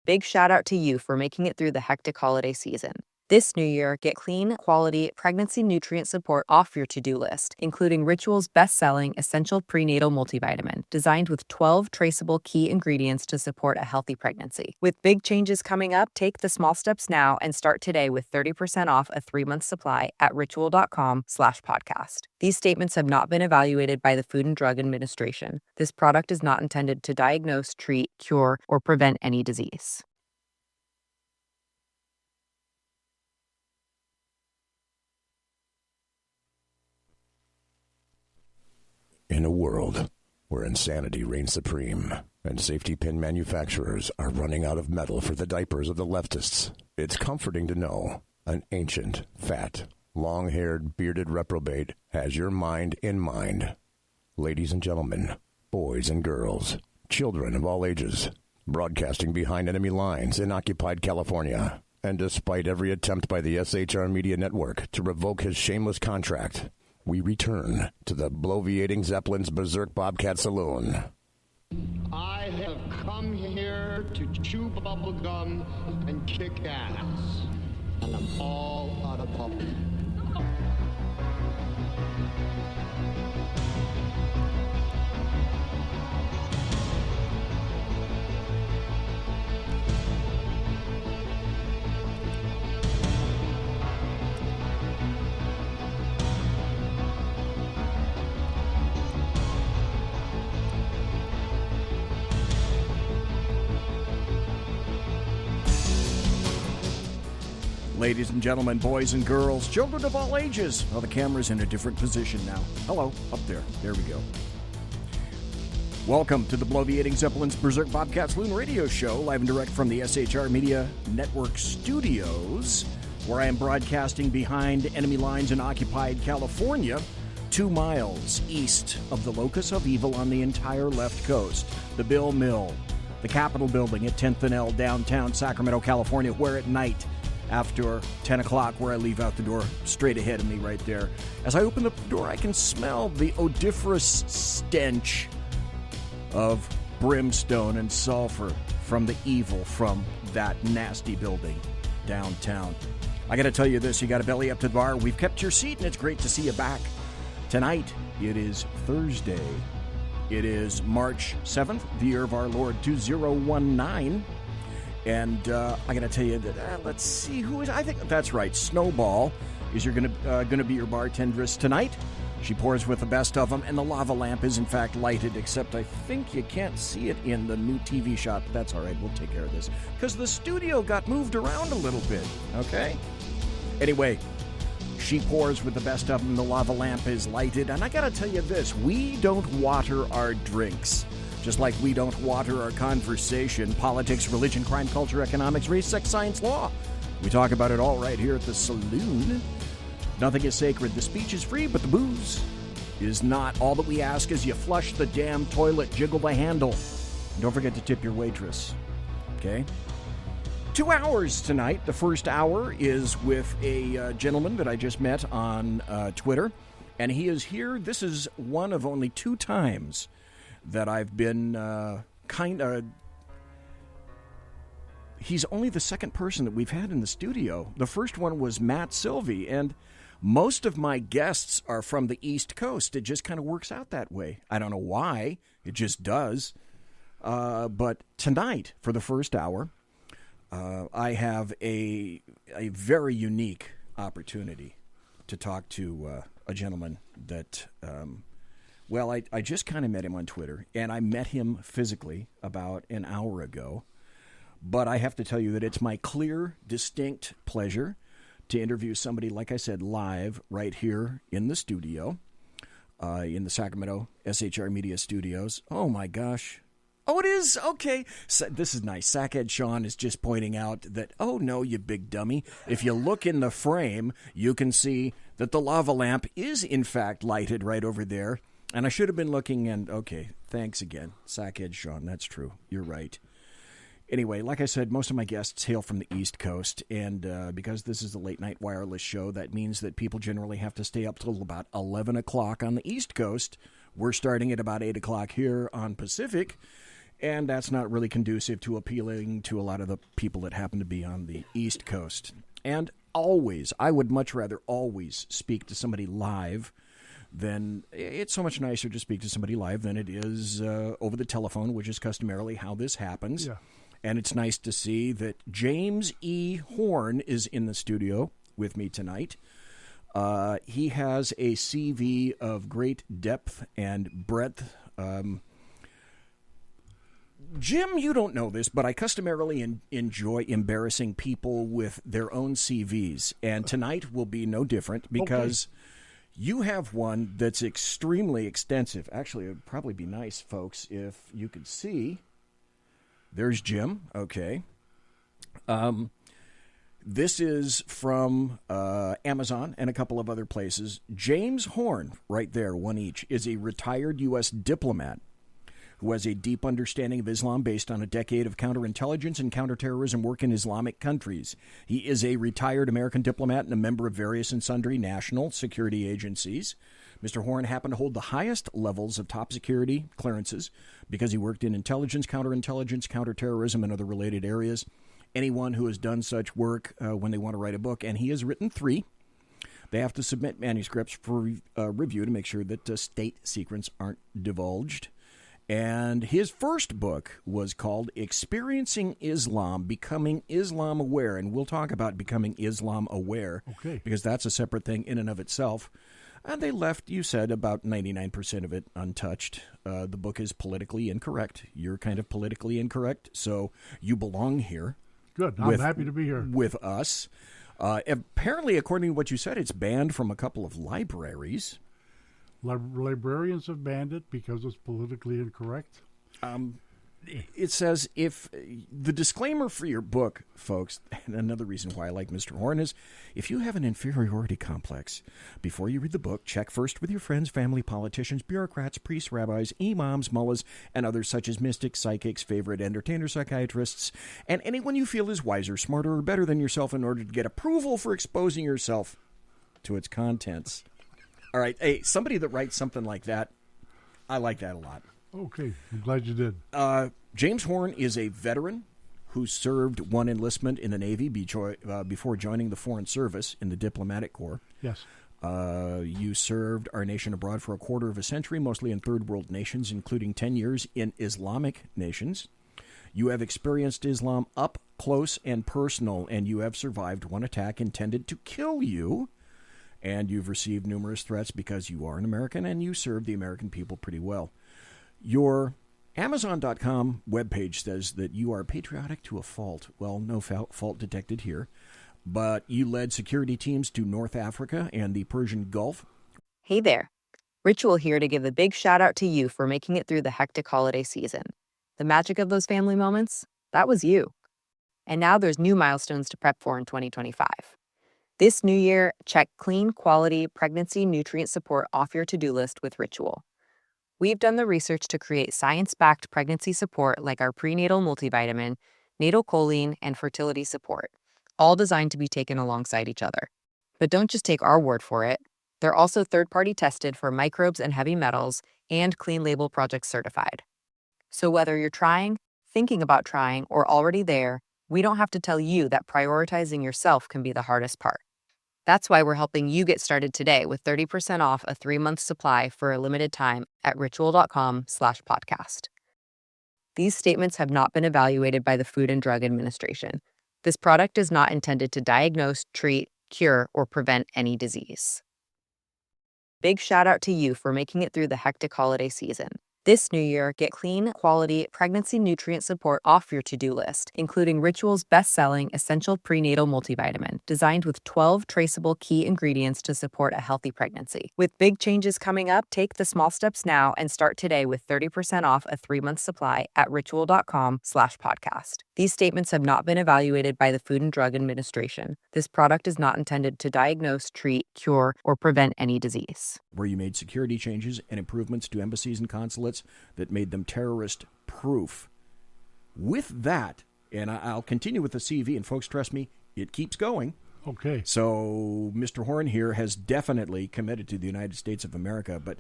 big shout out to you for making it through the hectic holiday season. This new year, get clean, quality, pregnancy nutrient support off your to-do list, including Ritual's best-selling Essential Prenatal Multivitamin, designed with 12 traceable key ingredients to support a healthy pregnancy. With big changes coming up, take the small steps now and start today with 30% off a 3-month supply at ritual.com/podcast. These statements have not been evaluated by the Food and Drug Administration. This product is not intended to diagnose, treat, cure, or prevent any disease. In a world where insanity reigns supreme and safety pin manufacturers are running out of metal for the diapers of the leftists, it's comforting to know an ancient, fat, long-haired, bearded reprobate has your mind in mind. Ladies and gentlemen, boys and girls, children of all ages, broadcasting behind enemy lines in occupied California, and despite every attempt by the SHR Media Network to revoke his shameless contract, we return to the bloviating Zeppelin's Berserk Bobcat Saloon. I have come here to chew bubble gum and kick ass, and I'm all out of bubble. Ladies and gentlemen, boys and girls, children of all ages. Oh, the camera's in a different position now. Hello, up there. There we go. Welcome to the bloviating Zeppelin's Berserk Bobcat Saloon radio show, live and direct from the SHR Media Network studios, where I am broadcasting behind enemy lines in occupied California, 2 miles east of the locus of evil on the entire left coast, the Bill Mill, the Capitol building at 10th and L, downtown Sacramento, California, where at night, after 10 o'clock, where I leave out the door, straight ahead of me right there. As I open the door, I can smell the odoriferous stench of brimstone and sulfur from the evil from that nasty building downtown. I got to tell you this, you got to belly up to the bar. We've kept your seat, and it's great to see you back. Tonight, it is Thursday. It is March 7th, the year of our Lord 2019. And I got to tell you that, let's see, who is, I think, that's right, Snowball is going to be your bartendress tonight. She pours with the best of them, and the lava lamp is, in fact, lighted, except I think you can't see it in the new TV shot, but that's all right, we'll take care of this, because the studio got moved around a little bit, okay? Anyway, she pours with the best of them, the lava lamp is lighted, and I got to tell you this, we don't water our drinks. Just like we don't water our conversation, politics, religion, crime, culture, economics, race, sex, science, law. We talk about it all right here at the saloon. Nothing is sacred. The speech is free, but the booze is not. All that we ask is you flush the damn toilet, jiggle the handle. And don't forget to tip your waitress. Okay? 2 hours tonight. The first hour is with a gentleman that I just met on Twitter. And he is here. This is one of only 2 times that I've been he's only the second person that we've had in the studio. The first one was Matt Sylvie, and most of my guests are from the East Coast. It just kind of works out that way. I don't know why. It just does. But tonight, for the first hour, I have a very unique opportunity to talk to a gentleman that... Well, I just kind of met him on Twitter, and I met him physically about an hour ago. But I have to tell you that it's my clear, distinct pleasure to interview somebody, like I said, live right here in the studio, in the Sacramento SHR Media Studios. Oh, my gosh. Oh, it is? Okay. So, this is nice. Sackhead Sean is just pointing out that, oh, no, you big dummy. If you look in the frame, you can see that the lava lamp is, in fact, lighted right over there. And I should have been looking, and okay, thanks again. Sackhead Sean, that's true. You're right. Anyway, like I said, most of my guests hail from the East Coast, and because this is a late-night wireless show, that means that people generally have to stay up till about 11 o'clock on the East Coast. We're starting at about 8 o'clock here on Pacific, And that's not really conducive to appealing to a lot of the people that happen to be on the East Coast. And always, I would much rather always speak to somebody live than, it's so much nicer to speak to somebody live than it is over the telephone, which is customarily how this happens. Yeah. And it's nice to see that James E. Horn is in the studio with me tonight. He has a CV of great depth and breadth. Jim, you don't know this, but I customarily enjoy embarrassing people with their own CVs. And tonight will be no different because you have one that's extremely extensive. Actually, it would probably be nice, folks, if you could see. There's Jim. Okay. This is from Amazon and a couple of other places. James Horn, right there, one each, is a retired U.S. diplomat who has a deep understanding of Islam based on a decade of counterintelligence and counterterrorism work in Islamic countries. He is a retired American diplomat and a member of various and sundry national security agencies. Mr. Horn happened to hold the highest levels of top security clearances because he worked in intelligence, counterintelligence, counterterrorism, and other related areas. Anyone who has done such work when they want to write a book, and he has written 3, they have to submit manuscripts for review to make sure that state secrets aren't divulged. And his first book was called Experiencing Islam, Becoming Islam Aware. And we'll talk about becoming Islam aware because that's a separate thing in and of itself. And they left, you said, about 99% of it untouched. The book is politically incorrect. You're kind of politically incorrect, so you belong here. Good. I'm happy to be here. With us. Apparently, according to what you said, it's banned from a couple of libraries. Librarians have banned it because it's politically incorrect. It says if the disclaimer for your book, folks, and another reason why I like Mr. Horn is if you have an inferiority complex, before you read the book, check first with your friends, family, politicians, bureaucrats, priests, rabbis, imams, mullahs, and others such as mystics, psychics, favorite entertainers, psychiatrists, and anyone you feel is wiser, smarter, or better than yourself in order to get approval for exposing yourself to its contents. All right. Hey, somebody that writes something like that, I like that a lot. Okay. I'm glad you did. James Horn is a veteran who served one enlistment in the Navy before joining the Foreign Service in the Diplomatic Corps. Yes. You served our nation abroad for a quarter of a century, mostly in third world nations, including 10 years in Islamic nations. You have experienced Islam up close and personal, and you have survived one attack intended to kill you. And you've received numerous threats because you are an American and you serve the American people pretty well. Your Amazon.com webpage says that you are patriotic to a fault. Well, no fault detected here. But you led security teams to North Africa and the Persian Gulf. Hey there. Ritual here to give a big shout out to you for making it through the hectic holiday season. The magic of those family moments, that was you. And now there's new milestones to prep for in 2025. This new year, check clean, quality pregnancy nutrient support off your to-do list with Ritual. We've done the research to create science-backed pregnancy support like our prenatal multivitamin, natal choline, and fertility support, all designed to be taken alongside each other. But don't just take our word for it. They're also third-party tested for microbes and heavy metals and Clean Label Project certified. So whether you're trying, thinking about trying, or already there, we don't have to tell you that prioritizing yourself can be the hardest part. That's why we're helping you get started today with 30% off a 3-month supply for a limited time at ritual.com/podcast. These statements have not been evaluated by the Food and Drug Administration. This product is not intended to diagnose, treat, cure, or prevent any disease. Big shout out to you for making it through the hectic holiday season. This new year, get clean, quality pregnancy nutrient support off your to-do list, including Ritual's best-selling Essential Prenatal Multivitamin, designed with 12 traceable key ingredients to support a healthy pregnancy. With big changes coming up, take the small steps now and start today with 30% off a 3-month supply at ritual.com/podcast. These statements have not been evaluated by the Food and Drug Administration. This product is not intended to diagnose, treat, cure, or prevent any disease. Where you made security changes and improvements to embassies and consulates that made them terrorist-proof. With that, and I'll continue with the CV, and folks, trust me, it keeps going. Okay. So Mr. Horn here has definitely committed to the United States of America, but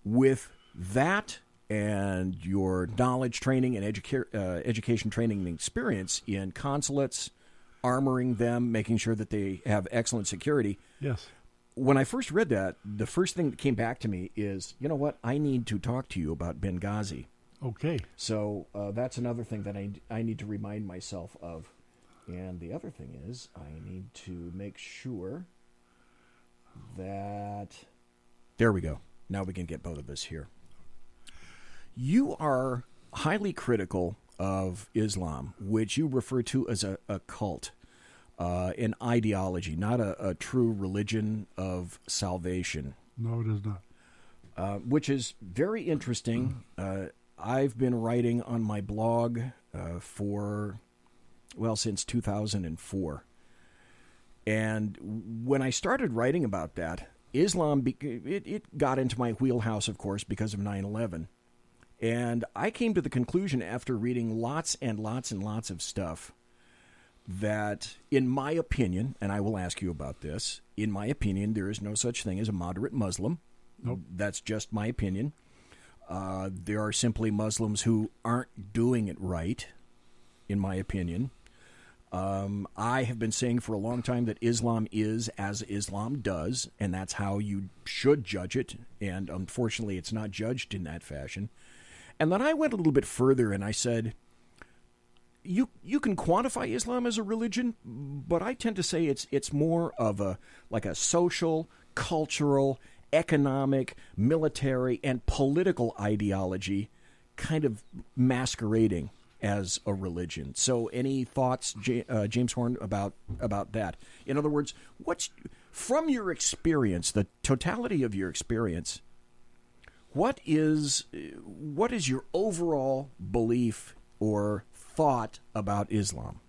with that and your knowledge, training, and education, training, and experience in consulates, armoring them, making sure that they have excellent security. Yes. When I first read that, the first thing that came back to me is, you know what, I need to talk to you about Benghazi. Okay. So that's another thing that I need to remind myself of. And the other thing is I need to make sure that... There we go. Now we can get both of us here. You are highly critical of Islam, which you refer to as a cult, an ideology, not a true religion of salvation. No, it is not. Which is very interesting. I've been writing on my blog since 2004. And when I started writing about that, Islam, it got into my wheelhouse, of course, because of 9/11. And I came to the conclusion after reading lots and lots and lots of stuff that, in my opinion, and I will ask you about this, in my opinion, there is no such thing as a moderate Muslim. Nope. That's just my opinion. There are simply Muslims who aren't doing it right, in my opinion. I have been saying for a long time that Islam is as Islam does, and that's how you should judge it. And unfortunately, it's not judged in that fashion. And then I went a little bit further and I said, you can quantify Islam as a religion, but I tend to say it's more of a social, cultural, economic, military, and political ideology kind of masquerading as a religion. So any thoughts, James Horn, about that? In other words, from your experience, the totality of your experience, what is your overall belief or thought about Islam?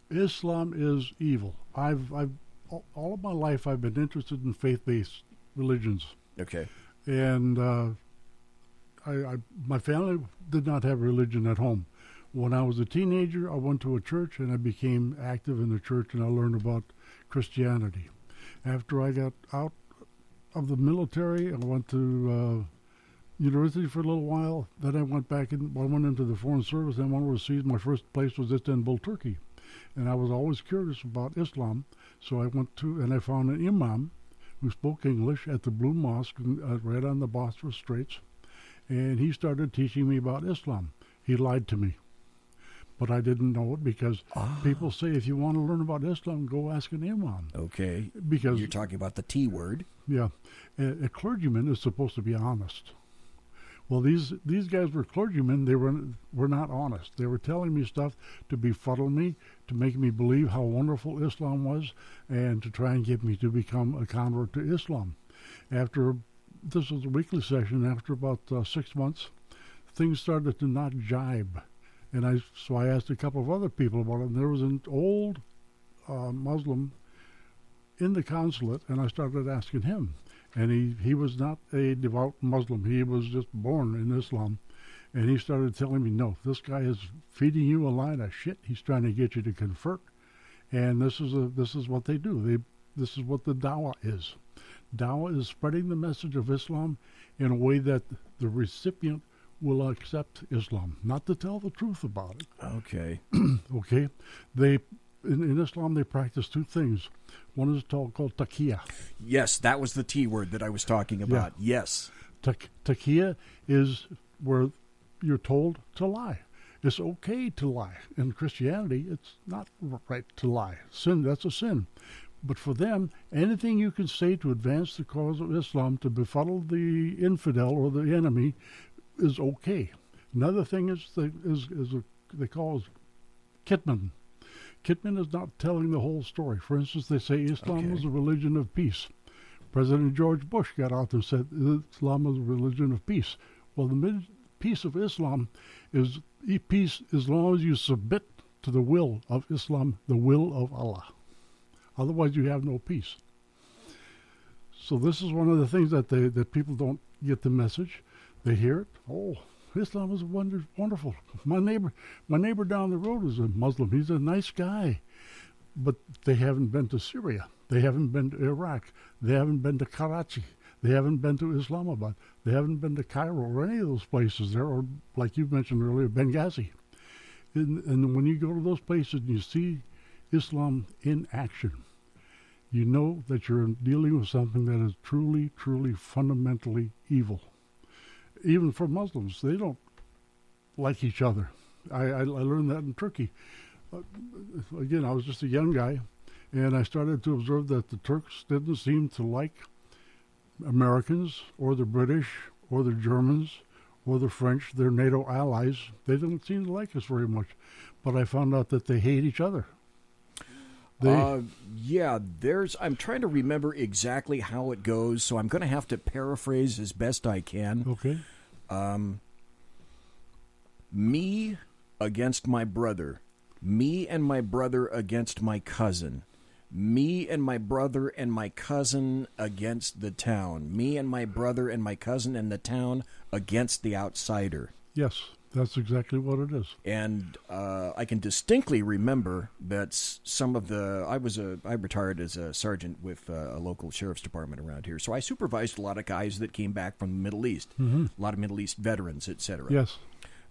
Islam is evil. I've all of my life I've been interested in faith-based religions. Okay. And my family did not have religion at home. When I was a teenager, I went to a church and I became active in the church and I learned about Christianity. After I got out of the military, I went to university for a little while. Then I went into the Foreign Service and went overseas. My first place was Istanbul, Turkey. And I was always curious about Islam. So I went to, and I found an imam who spoke English at the Blue Mosque right on the Bosphorus Straits. And he started teaching me about Islam. He lied to me. But I didn't know it because people say if you want to learn about Islam, go ask an imam. Okay. Because you're talking about the T word. Yeah. A clergyman is supposed to be honest. Well, these guys were clergymen. They were not honest. They were telling me stuff to befuddle me, to make me believe how wonderful Islam was, and to try and get me to become a convert to Islam. This was a weekly session. After about 6 months, things started to not jibe. And so I asked a couple of other people about it, and there was an old Muslim in the consulate, and I started asking him. And he was not a devout Muslim. He was just born in Islam. And he started telling me, no, this guy is feeding you a line of shit. He's trying to get you to convert. And this is what they do. This is what the dawah is. Dawah is spreading the message of Islam in a way that the recipient will accept Islam, not to tell the truth about it. Okay. Okay. In Islam, they practice two things. One is called taqiyya. Yes, that was the T word that I was talking about. Yeah. Yes. Taqiyya is where you're told to lie. It's okay to lie. In Christianity, it's not right to lie. That's a sin. But for them, anything you can say to advance the cause of Islam, to befuddle the infidel or the enemy, is okay. Another thing is they call it kitman. Kitman is not telling the whole story. For instance, they say Islam was a religion of peace. President George Bush got out and said Islam is a religion of peace. Well, the peace of Islam is peace as long as you submit to the will of Islam, the will of Allah. Otherwise, you have no peace. So this is one of the things that people don't get the message. They hear it. Oh, Islam is wonderful. My neighbor down the road is a Muslim. He's a nice guy. But they haven't been to Syria. They haven't been to Iraq. They haven't been to Karachi. They haven't been to Islamabad. They haven't been to Cairo or any of those places there, or like you mentioned earlier, Benghazi. And when you go to those places and you see Islam in action, you know that you're dealing with something that is truly, truly fundamentally evil. Even for Muslims, they don't like each other. I learned that in Turkey. Again, I was just a young guy, and I started to observe that the Turks didn't seem to like Americans or the British or the Germans or the French, their NATO allies. They didn't seem to like us very much. But I found out that they hate each other. I'm trying to remember exactly how it goes, so I'm going to have to paraphrase as best I can. Okay. Me against my brother. Me and my brother against my cousin. Me and my brother and my cousin against the town. Me and my brother and my cousin and the town against the outsider. Yes, that's exactly what it is. And I can distinctly remember that some of the... I retired as a sergeant with a local sheriff's department around here. So I supervised a lot of guys that came back from the Middle East. Mm-hmm. A lot of Middle East veterans, etc. Yes.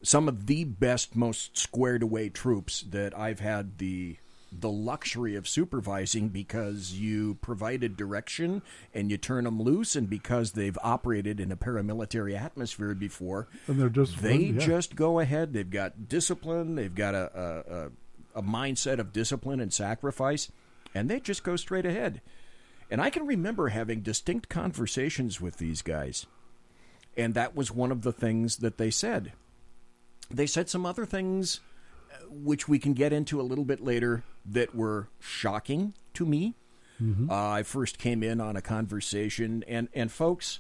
Some of the best, most squared-away troops that I've had the luxury of supervising, because you provided direction and you turn them loose, and because they've operated in a paramilitary atmosphere before, and they just go ahead. They've got discipline. They've got a mindset of discipline and sacrifice, and they just go straight ahead. And I can remember having distinct conversations with these guys, and that was one of the things that they said. They said some other things, which we can get into a little bit later, that were shocking to me. Mm-hmm. I first came in on a conversation, and folks,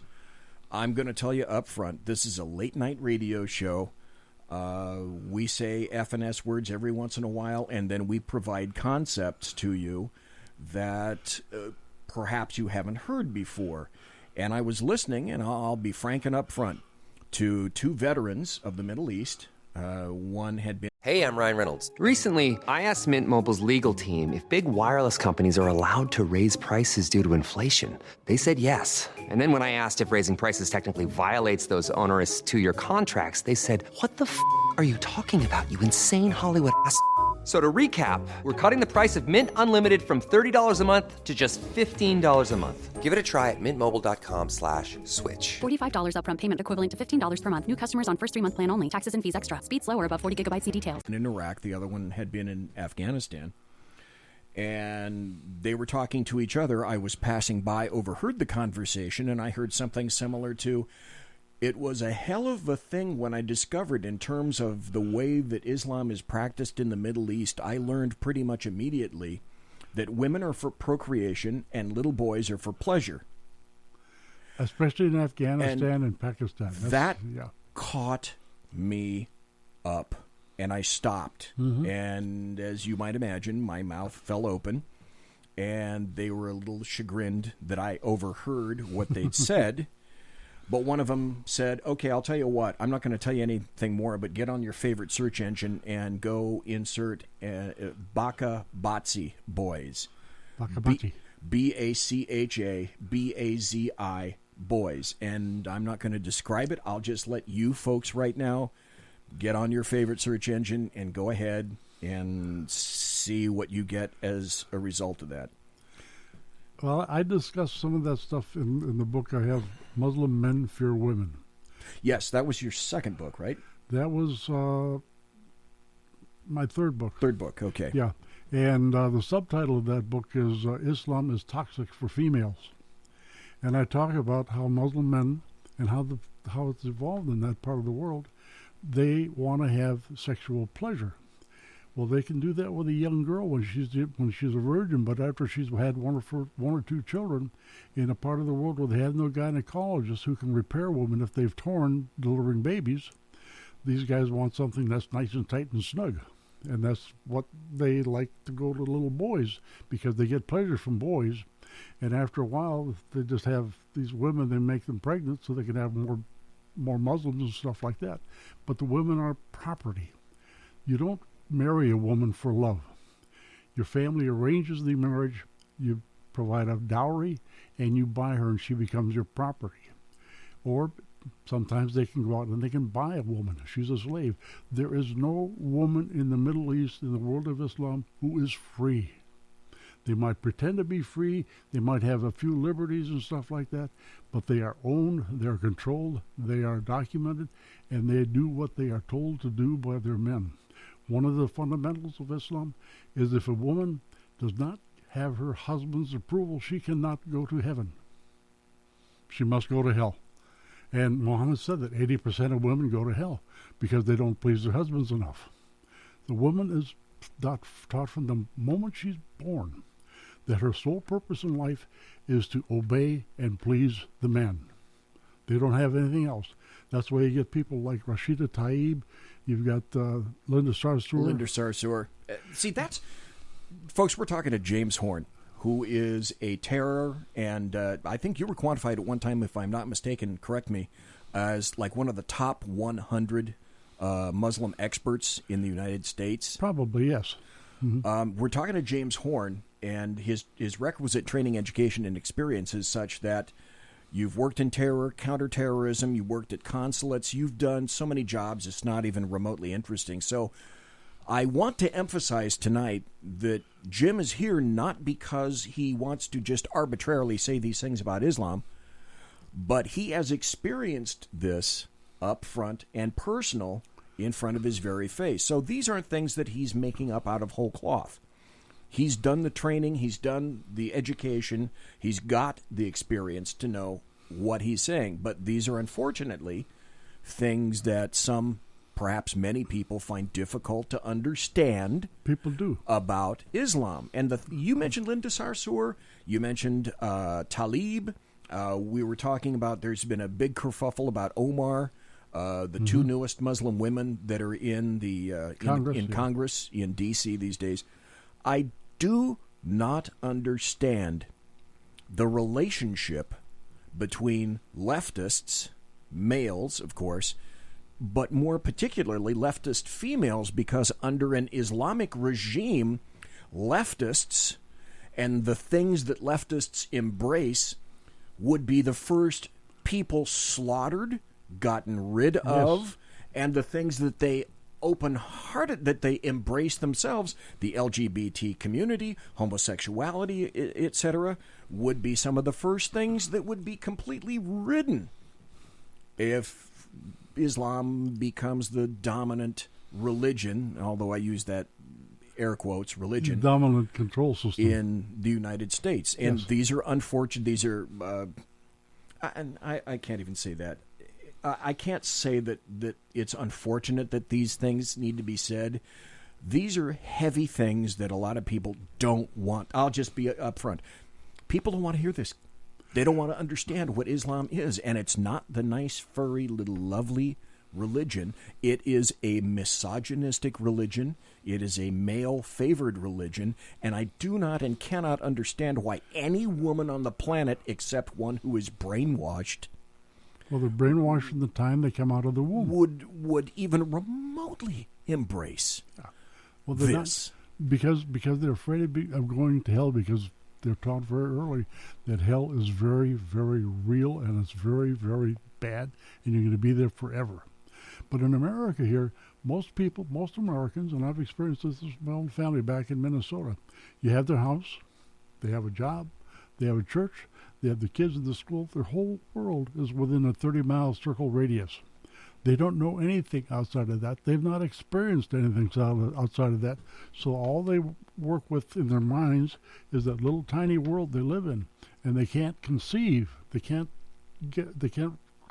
I'm going to tell you up front, this is a late-night radio show. We say F and S words every once in a while, and then we provide concepts to you that perhaps you haven't heard before. And I was listening, and I'll be frank and up front, to two veterans of the Middle East. One had been... Hey, I'm Ryan Reynolds. Recently, I asked Mint Mobile's legal team if big wireless companies are allowed to raise prices due to inflation. They said yes. And then when I asked if raising prices technically violates those onerous two-year contracts, they said, "What the f*** are you talking about, you insane Hollywood ass?" So to recap, we're cutting the price of Mint Unlimited from $30 a month to just $15 a month. Give it a try at mintmobile.com/switch. $45 upfront payment equivalent to $15 per month. New customers on first 3-month plan only. Taxes and fees extra. Speed slower above 40 gigabytes. See details. In Iraq, the other one had been in Afghanistan. And they were talking to each other. I was passing by, overheard the conversation, and I heard something similar to... It was a hell of a thing when I discovered, in terms of the way that Islam is practiced in the Middle East, I learned pretty much immediately that women are for procreation and little boys are for pleasure. Especially in Afghanistan and Pakistan. That caught me up, and I stopped. Mm-hmm. And as you might imagine, my mouth fell open, and they were a little chagrined that I overheard what they'd said. But one of them said, "Okay, I'll tell you what. I'm not going to tell you anything more, but get on your favorite search engine and go insert Baka Batsi boys. Baka Batsi. BACHABAZI boys." And I'm not going to describe it. I'll just let you folks right now get on your favorite search engine and go ahead and see what you get as a result of that. Well, I discussed some of that stuff in the book I have, Muslim Men Fear Women. Yes, that was your second book, right? That was my third book. Third book, okay. Yeah, and the subtitle of that book is Islam is Toxic for Females. And I talk about how Muslim men and how it's evolved in that part of the world, they want to have sexual pleasure. Well, they can do that with a young girl when she's a virgin, but after she's had one or two children in a part of the world where they have no gynecologists who can repair women if they've torn delivering babies, these guys want something that's nice and tight and snug. And that's what they like to go to little boys, because they get pleasure from boys. And after a while, they just have these women, they make them pregnant so they can have more Muslims and stuff like that. But the women are property. You don't marry a woman for love. Your family arranges the marriage. You provide a dowry, and you buy her and she becomes your property. Or sometimes they can go out and they can buy a woman. She's a slave. There is no woman in the Middle East, in the world of Islam, who is free. They might pretend to be free. They might have a few liberties and stuff like that, but they are owned, they are controlled, they are documented, and they do what they are told to do by their men. One of the fundamentals of Islam is if a woman does not have her husband's approval, she cannot go to heaven. She must go to hell. And Muhammad said that 80% of women go to hell because they don't please their husbands enough. The woman is taught from the moment she's born that her sole purpose in life is to obey and please the man. They don't have anything else. That's why you get people like Rashida Tlaib. You've got Linda Sarsour. See, that's... Folks, we're talking to James Horn, who is a terror, and I think you were quantified at one time, if I'm not mistaken, correct me, as like one of the top 100 Muslim experts in the United States. Probably, yes. Mm-hmm. We're talking to James Horn, and his requisite training, education, and experience is such that you've worked in terror, counter-terrorism, you worked at consulates, you've done so many jobs, it's not even remotely interesting. So I want to emphasize tonight that Jim is here not because he wants to just arbitrarily say these things about Islam, but he has experienced this up front and personal in front of his very face. So these aren't things that he's making up out of whole cloth. He's done the training, he's done the education, he's got the experience to know what he's saying. But these are unfortunately things that some, perhaps many people, find difficult to understand. People do. About Islam. And you mentioned Linda Sarsour, you mentioned Tlaib. We were talking about there's been a big kerfuffle about Omar, the two newest Muslim women that are in the Congress in D.C. these days. I do not understand the relationship between leftists, males, of course, but more particularly leftist females, because under an Islamic regime, leftists and the things that leftists embrace would be the first people slaughtered, gotten rid of, and the things that they open-hearted, that they embrace themselves, the LGBT community, homosexuality, etc., would be some of the first things that would be completely ridden if Islam becomes the dominant religion, although I use that air quotes, religion. Dominant control system. In the United States. And these are unfortunate, these are, and I can't even say that. I can't say that it's unfortunate that these things need to be said. These are heavy things that a lot of people don't want. I'll just be upfront. People don't want to hear this. They don't want to understand what Islam is. And it's not the nice, furry, little lovely religion. It is a misogynistic religion. It is a male-favored religion. And I do not and cannot understand why any woman on the planet, except one who is brainwashed, well, they're brainwashed from the time they come out of the womb, would even remotely embrace this. Because they're afraid of going to hell, because they're taught very early that hell is very, very real and it's very, very bad, and you're going to be there forever. But in America here, most Americans, and I've experienced this with my own family back in Minnesota, you have their house, they have a job, they have a church, they have the kids in the school. Their whole world is within a 30-mile circle radius. They don't know anything outside of that. They've not experienced anything outside of that. So all they work with in their minds is that little tiny world they live in, and they can't conceive. They can't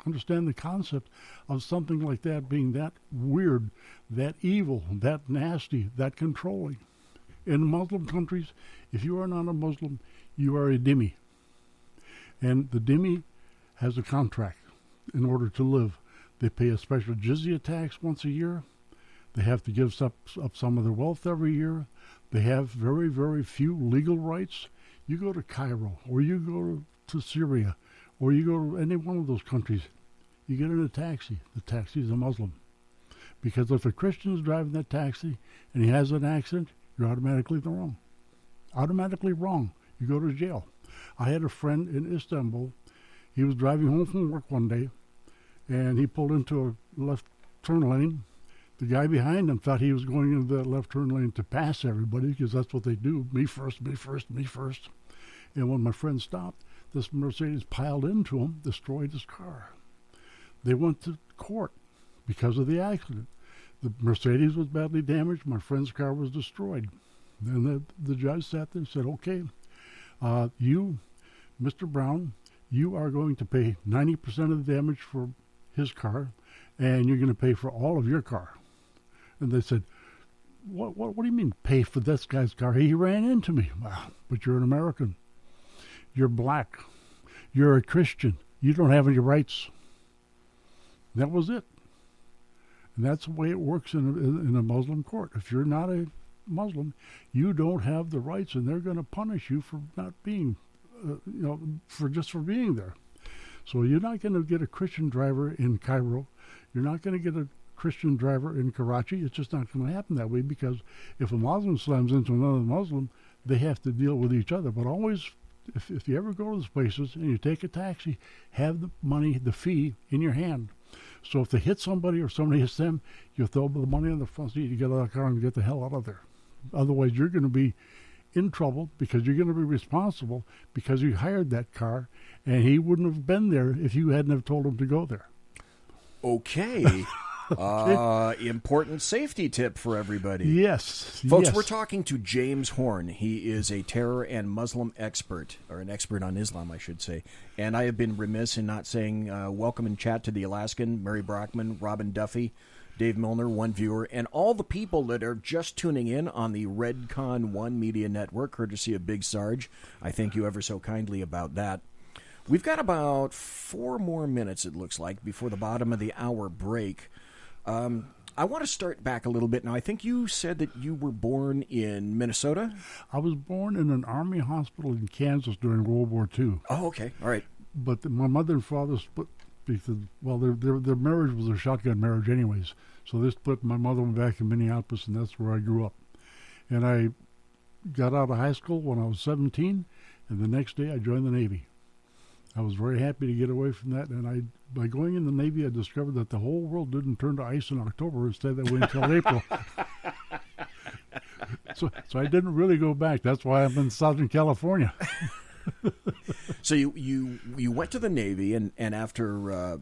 understand the concept of something like that being that weird, that evil, that nasty, that controlling. In Muslim countries, if you are not a Muslim, you are a dhimmi. And the dhimmi has a contract in order to live. They pay a special jizya tax once a year. They have to give up some of their wealth every year. They have very, very few legal rights. You go to Cairo, or you go to Syria, or you go to any one of those countries, you get in a taxi. The taxi is a Muslim. Because if a Christian is driving that taxi and he has an accident, you're automatically wrong. Automatically wrong. You go to jail. I had a friend in Istanbul. He was driving home from work one day, and he pulled into a left turn lane. The guy behind him thought he was going into that left turn lane to pass everybody, because that's what they do. Me first, me first, me first. And when my friend stopped, this Mercedes piled into him, destroyed his car. They went to court because of the accident. The Mercedes was badly damaged. My friend's car was destroyed. And the judge sat there and said, okay, you, Mr. Brown, you are going to pay 90% of the damage for his car, and you're going to pay for all of your car. And they said, what do you mean pay for this guy's car? He ran into me. Wow, but you're an American. You're black. You're a Christian. You don't have any rights. That was it. And that's the way it works in a Muslim court. If you're not a Muslim, you don't have the rights, and they're going to punish you for not being, for being there. So you're not going to get a Christian driver in Cairo. You're not going to get a Christian driver in Karachi. It's just not going to happen that way, because if a Muslim slams into another Muslim, they have to deal with each other. But always, if you ever go to those places and you take a taxi, have the money, the fee in your hand. So if they hit somebody or somebody hits them, you throw the money on the front seat, you get out of the car and get the hell out of there. Otherwise, you're going to be in trouble, because you're going to be responsible because you hired that car, and he wouldn't have been there if you hadn't have told him to go there. Okay. Important safety tip for everybody. Yes. Folks, yes. We're talking to James Horn. He is a terror and Muslim expert, or an expert on Islam, I should say. And I have been remiss in not saying welcome and chat to the Alaskan, Mary Brockman, Robin Duffy, Dave Milner, one viewer, and all the people that are just tuning in on the Redcon One Media Network, courtesy of Big Sarge. I thank you ever so kindly about that. We've got about 4 more minutes, it looks like, before the bottom of the hour break. I want to start back a little bit. Now, I think you said that you were born in Minnesota? I was born in an Army hospital in Kansas during World War II. Oh, okay. All right. But my mother and father split because, well, their marriage was a shotgun marriage anyways. So they split. My mother went back to Minneapolis, and that's where I grew up. And I got out of high school when I was 17, and the next day I joined the Navy. I was very happy to get away from that, and by going in the Navy, I discovered that the whole world didn't turn to ice in October. Instead, they wait until April. So I didn't really go back. That's why I'm in Southern California. So you went to the Navy, and after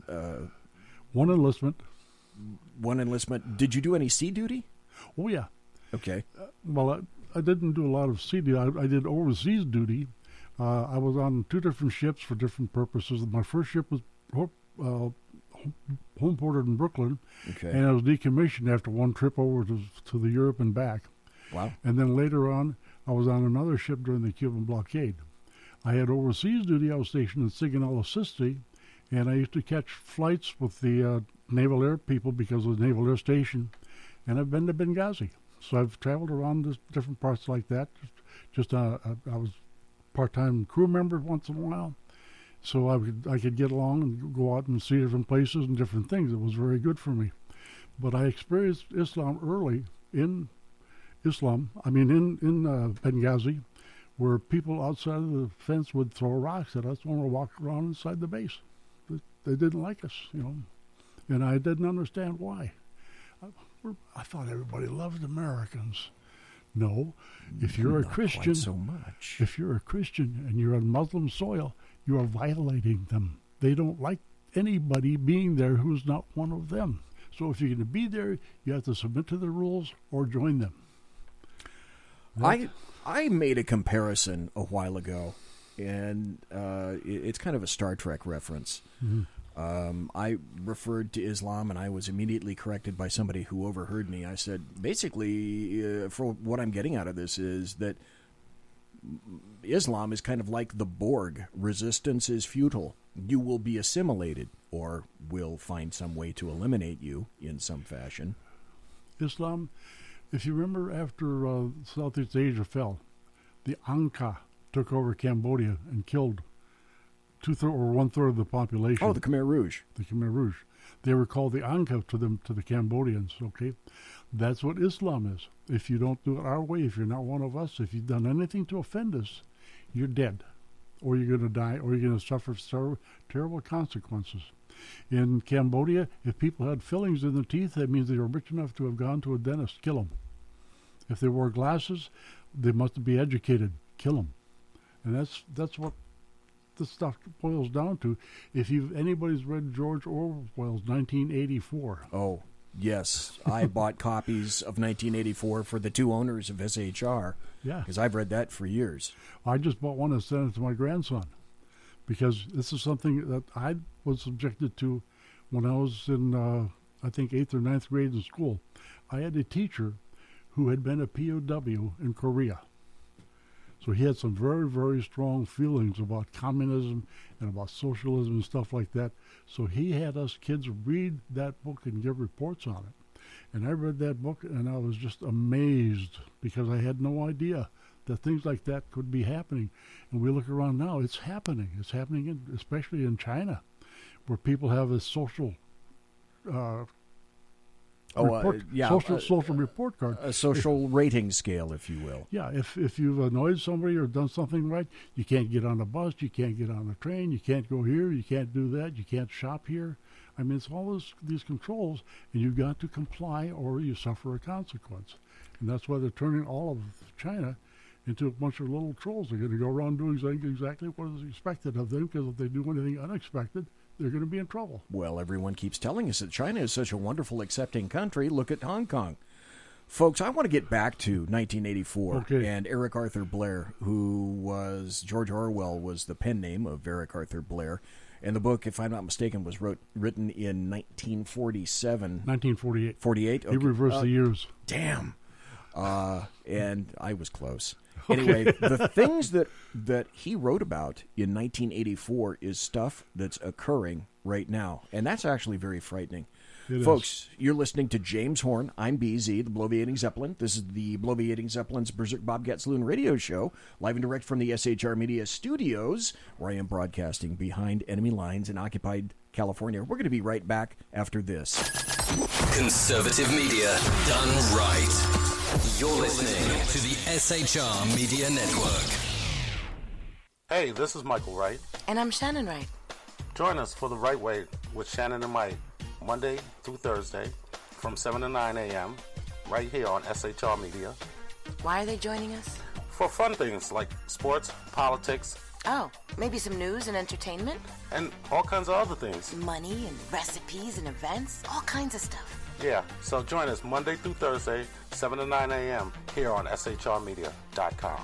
one enlistment. Did you do any sea duty? Oh, yeah. Okay. Well, I didn't do a lot of sea duty. I did overseas duty. I was on 2 different ships for different purposes. My first ship was home ported in Brooklyn, okay, and I was decommissioned after one trip over to the Europe and back. Wow. And then later on, I was on another ship during the Cuban blockade. I had overseas duty. I was stationed in Sigonella, Sicily, and I used to catch flights with the Naval Air people because of the Naval Air Station, and I've been to Benghazi. So I've traveled around different parts like that. I was part-time crew member once in a while, so I could get along and go out and see different places and different things. It was very good for me. But I experienced Islam early in Benghazi, where people outside of the fence would throw rocks at us when we walked around inside the base. They didn't like us, and I didn't understand why. I thought everybody loved Americans. No, if you're a Christian, quite so much. If you're a Christian and you're on Muslim soil, you are violating them. They don't like anybody being there who's not one of them. So if you're going to be there, you have to submit to the rules or join them. I made a comparison a while ago, and it's kind of a Star Trek reference. Mm-hmm. I referred to Islam, and I was immediately corrected by somebody who overheard me. I said, basically, for what I'm getting out of this is that Islam is kind of like the Borg. Resistance is futile. You will be assimilated, or will find some way to eliminate you in some fashion. Islam, if you remember after Southeast Asia fell, the Angkor took over Cambodia and killed 1/3 of the population. Oh, the Khmer Rouge. The Khmer Rouge. They were called the Angkor to the Cambodians, okay? That's what Islam is. If you don't do it our way, if you're not one of us, if you've done anything to offend us, you're dead. or you're going to die, or you're going to suffer terrible consequences. In Cambodia, if people had fillings in the teeth, that means they were rich enough to have gone to a dentist. Kill them. If they wore glasses, they must be educated. Kill them. And that's what this stuff boils down to. If anybody's read George Orwell's 1984. Oh, yes. I bought copies of 1984 for the two owners of SHR. Yeah. Because I've read that for years. I just bought one and sent it to my grandson, because this is something that I was subjected to when I was in, I think, 8th or 9th grade in school. I had a teacher who had been a POW in Korea. So he had some very, very strong feelings about communism and about socialism and stuff like that. So he had us kids read that book and give reports on it. And I read that book and I was just amazed, because I had no idea that things like that could be happening. And we look around now, it's happening. It's happening especially in China, where people have a social social report card. A social rating scale, if you will. Yeah, if you've annoyed somebody or done something right, you can't get on a bus, you can't get on a train, you can't go here, you can't do that, you can't shop here. I mean, it's all these controls, and you've got to comply or you suffer a consequence. And that's why they're turning all of China into a bunch of little trolls. They're going to go around doing exactly what is expected of them, because if they do anything unexpected, they're going to be in trouble. Well, everyone keeps telling us that China is such a wonderful, accepting country. Look at Hong Kong. Folks, I want to get back to 1984 and Eric Arthur Blair, who was, George Orwell was the pen name of Eric Arthur Blair. And the book, if I'm not mistaken, was written in 1947. 1948. 48? Okay. He reversed the years. Damn. And I was close. Anyway, the things that he wrote about in 1984 is stuff that's occurring right now. And that's actually very frightening. Folks, you're listening to James Horn. I'm BZ, the Bloviating Zeppelin. This is the Bloviating Zeppelin's Berserk Bobcat Saloon radio show, live and direct from the SHR Media studios, where I am broadcasting behind enemy lines in occupied California. We're going to be right back after this. Conservative media done right. You're listening to the SHR Media Network. Hey, this is Michael Wright. And I'm Shannon Wright. Join us for The Right Way with Shannon and Mike, Monday through Thursday from 7 to 9 a.m. right here on SHR Media. Why are they joining us? For fun things like sports, politics. Oh, maybe some news and entertainment? And all kinds of other things. Money and recipes and events, all kinds of stuff. Yeah, so join us Monday through Thursday, 7 to 9 a.m. here on shrmedia.com.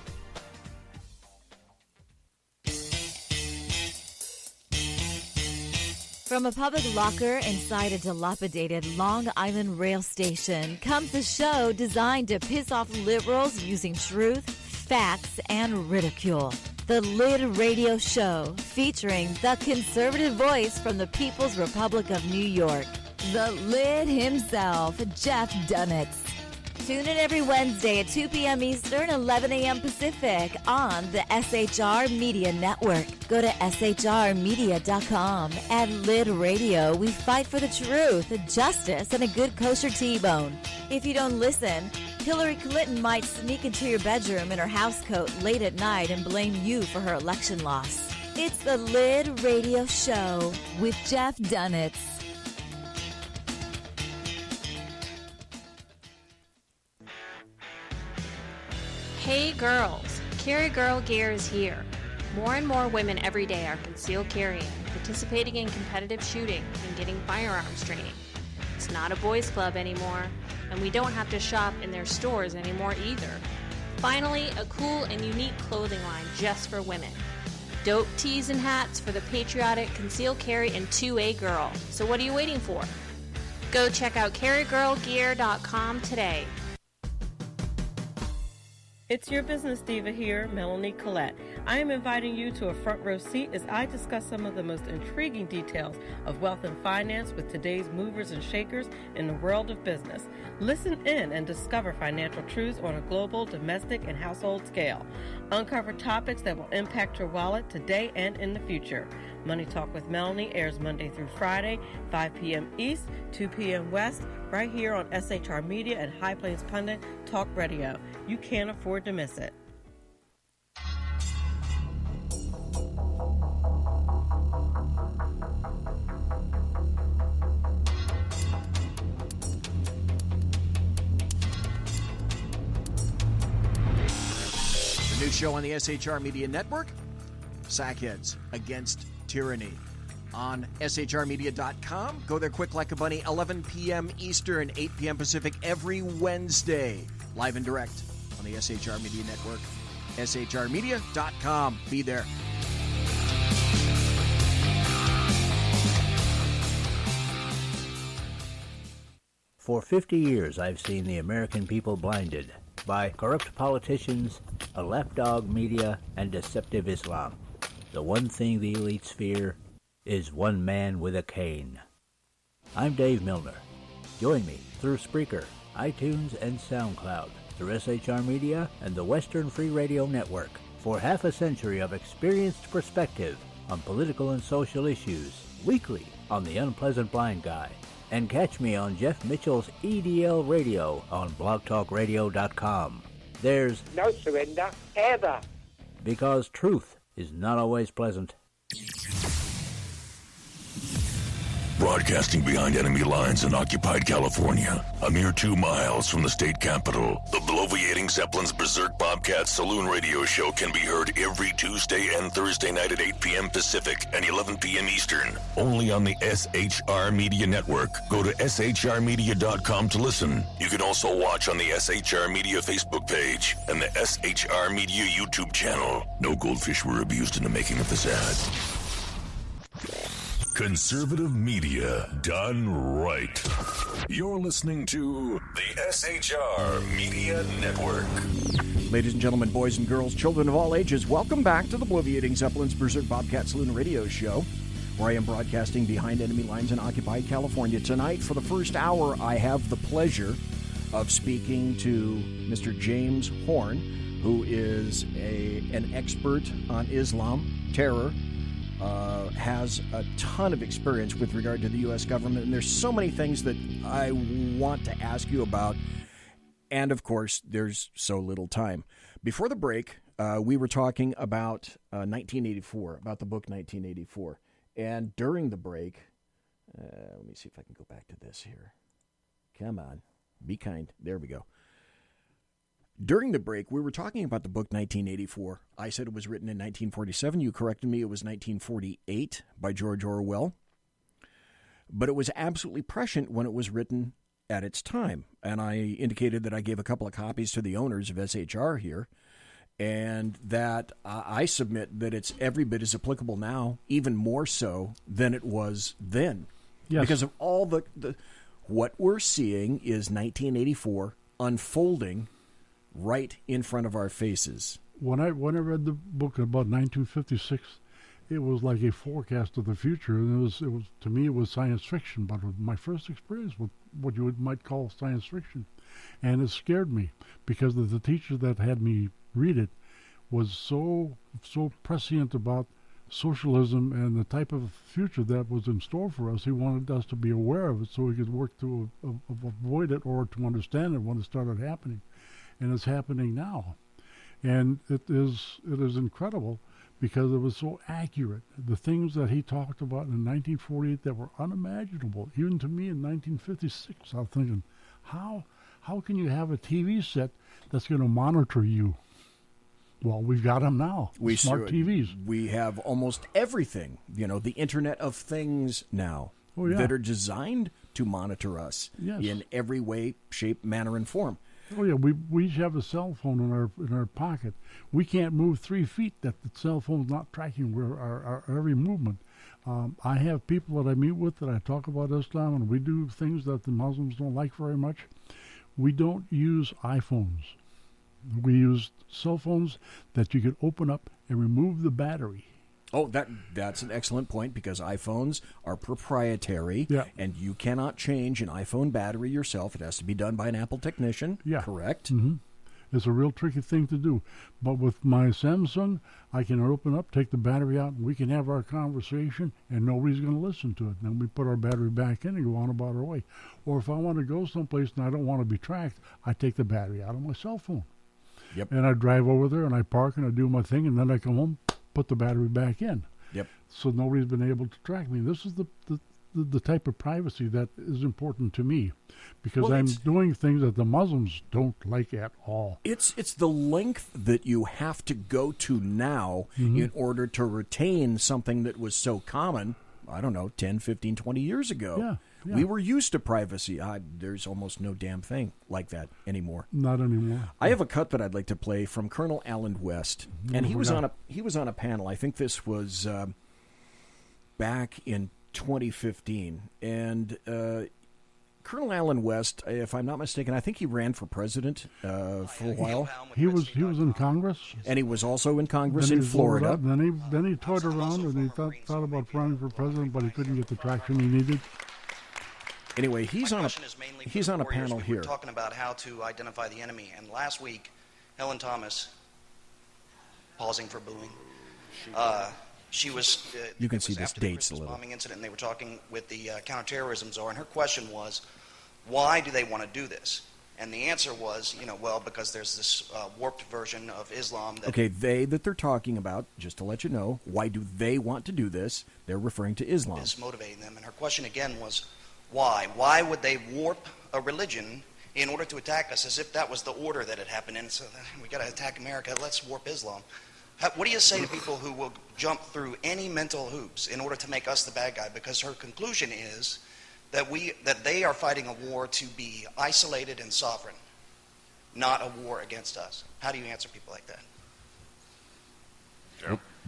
From a public locker inside a dilapidated Long Island rail station comes a show designed to piss off liberals using truth, facts, and ridicule. The Lid Radio Show, featuring the conservative voice from the People's Republic of New York, the Lid himself, Jeff Dunitz. Tune in every Wednesday at 2 p.m. Eastern, 11 a.m. Pacific on the SHR Media Network. Go to shrmedia.com. At Lid Radio, we fight for the truth, justice, and a good kosher T-bone. If you don't listen, Hillary Clinton might sneak into your bedroom in her housecoat late at night and blame you for her election loss. It's the Lid Radio Show with Jeff Dunitz. Hey girls, Carry Girl Gear is here. More and more women every day are concealed carrying, participating in competitive shooting, and getting firearms training. It's not a boys' club anymore, and we don't have to shop in their stores anymore either. Finally, a cool and unique clothing line just for women. Dope tees and hats for the patriotic concealed carry and 2A girl. So what are you waiting for? Go check out carrygirlgear.com today. It's your business diva here, Melanie Collette. I am inviting you to a front row seat as I discuss some of the most intriguing details of wealth and finance with today's movers and shakers in the world of business. Listen in and discover financial truths on a global, domestic, and household scale. Uncover topics that will impact your wallet today and in the future. Money Talk with Melanie airs Monday through Friday, 5 p.m. East, 2 p.m. West, right here on SHR Media and High Plains Pundit Talk Radio. You can't afford to miss it. New show on the SHR Media Network, Sackheads Against Tyranny. On shrmedia.com. Go there quick like a bunny, 11 p.m. Eastern, 8 p.m. Pacific, every Wednesday. Live and direct on the SHR Media Network. shrmedia.com. Be there. For 50 years, I've seen the American people blinded by corrupt politicians, a lapdog media, and deceptive Islam. The one thing the elites fear is one man with a cane. I'm Dave Milner. Join me through Spreaker, iTunes, and SoundCloud, through SHR Media and the Western Free Radio Network, for half a century of experienced perspective on political and social issues, weekly on The Unpleasant Blind Guy. And catch me on Jeff Mitchell's EDL Radio on blogtalkradio.com. There's no surrender, ever. Because truth is not always pleasant. Broadcasting behind enemy lines in occupied California, a mere 2 miles from the state capital, the bloviating Zeppelin's Berserk Bobcat Saloon radio show can be heard every Tuesday and Thursday night at 8 p.m. Pacific and 11 p.m. Eastern, only on the SHR Media Network. Go to shrmedia.com to listen. You can also watch on the SHR Media Facebook page and the SHR Media YouTube channel. No goldfish were abused in the making of this ad. Conservative media done right. You're listening to the SHR Media Network. Ladies and gentlemen, boys and girls, children of all ages, welcome back to the bloviating Zeppelin's Berserk Bobcat Saloon radio show, where I am broadcasting behind enemy lines in occupied California. Tonight, for the first hour, I have the pleasure of speaking to Mr. James Horn, who is an expert on Islam, terror, has a ton of experience with regard to the U.S. government, and there's so many things that I want to ask you about, and of course, there's so little time. Before the break, we were talking about 1984, about the book 1984, and during the break, let me see if I can go back to this here. Come on, be kind. There we go. During the break, we were talking about the book 1984. I said it was written in 1947. You corrected me. It was 1948 by George Orwell. But it was absolutely prescient when it was written at its time. And I indicated that I gave a couple of copies to the owners of SHR here, and that I submit that it's every bit as applicable now, even more so than it was then. Yes. Because of all the what we're seeing is 1984 unfolding right in front of our faces. When I read the book about 1956, it was like a forecast of the future, and it was to me it was science fiction. But it was my first experience with what you might call science fiction, and it scared me because the teacher that had me read it was so prescient about socialism and the type of future that was in store for us. He wanted us to be aware of it so we could work to avoid it or to understand it when it started happening. And it's happening now. And it is incredible because it was so accurate. The things that he talked about in 1948 that were unimaginable, even to me in 1956, I was thinking, how can you have a TV set that's going to monitor you? Well, we've got them now. Smart TVs. We have almost everything, the Internet of Things now, that are designed to monitor us in every way, shape, manner, and form. Oh yeah, we each have a cell phone in our pocket. We can't move 3 feet that the cell phone's not tracking our every movement. I have people that I meet with that I talk about Islam, and we do things that the Muslims don't like very much. We don't use iPhones. We use cell phones that you can open up and remove the battery. Oh, that's an excellent point, because iPhones are proprietary, and you cannot change an iPhone battery yourself. It has to be done by an Apple technician, correct? Mm-hmm. It's a real tricky thing to do. But with my Samsung, I can open up, take the battery out, and we can have our conversation, and nobody's going to listen to it. And then we put our battery back in and go on about our way. Or if I want to go someplace and I don't want to be tracked, I take the battery out of my cell phone. Yep. And I drive over there, and I park, and I do my thing, and then I come home, put the battery back in. Yep. So nobody's been able to track me. This is the type of privacy that is important to me, because Well, I'm it's- doing things that the Muslims don't like at all. It's the length that you have to go to now Mhm. in order to retain something that was so common, I don't know, 10, 15, 20 years ago. Yeah, yeah. We were used to privacy. There's almost no damn thing like that anymore. Not anymore. I have a cut that I'd like to play from Colonel Alan West, and he Oh, was yeah. on a panel. I think this was back in 2015, and Colonel Alan West, if I'm not mistaken, I think he ran for president for a while. He was in Congress, and he was also in Congress Then in he voted Florida. up, Then he toyed around and he thought about running for president, but he couldn't get the traction he needed. Anyway, he's on a panel We here. were talking about how to identify the enemy, and last week, Helen Thomas, pausing for booing, she was. You can it see was this after the dates a Christmas little. bombing incident, and they were talking with the counter-terrorism czar, and her question was, why do they want to do this? And the answer was, well, because there's this warped version of Islam that. Okay, that they're talking about, just to let you know, why do they want to do this? They're referring to Islam. Is motivating them. And her question again was, why? Why would they warp a religion in order to attack us, as if that was the order that had happened? And so we got to attack America. Let's warp Islam. What do you say to people who will jump through any mental hoops in order to make us the bad guy? Because her conclusion is that they are fighting a war to be isolated and sovereign, not a war against us. How do you answer people like that?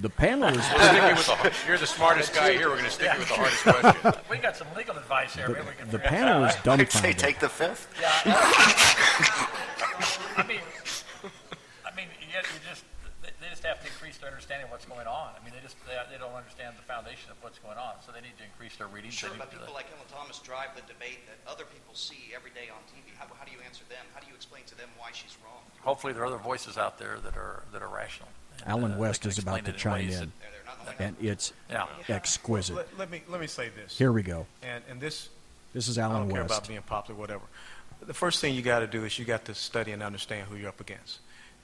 The panel is. You're the smartest guy here. We're going to stick you with the hardest question. We got some legal advice here. Maybe we can The figure panel it is out. dumbfounded. Take the fifth. Yeah. I mean, they just have to increase their understanding of what's going on. I mean, they don't understand the foundation of what's going on, so they need to increase their reading. Sure, They need but to do people that. like Helen Thomas drive the debate that other people see every day on TV. How do you answer them? How do you explain to them why she's wrong? Hopefully, there are other voices out there that are rational. And, Alan West they is can about to explain chime it in, ways and it's Yeah. exquisite. Let me say this. Here we go. And this This is I Alan don't care West. about being popular, whatever. The first thing you got to do is you got to study and understand who you're up against.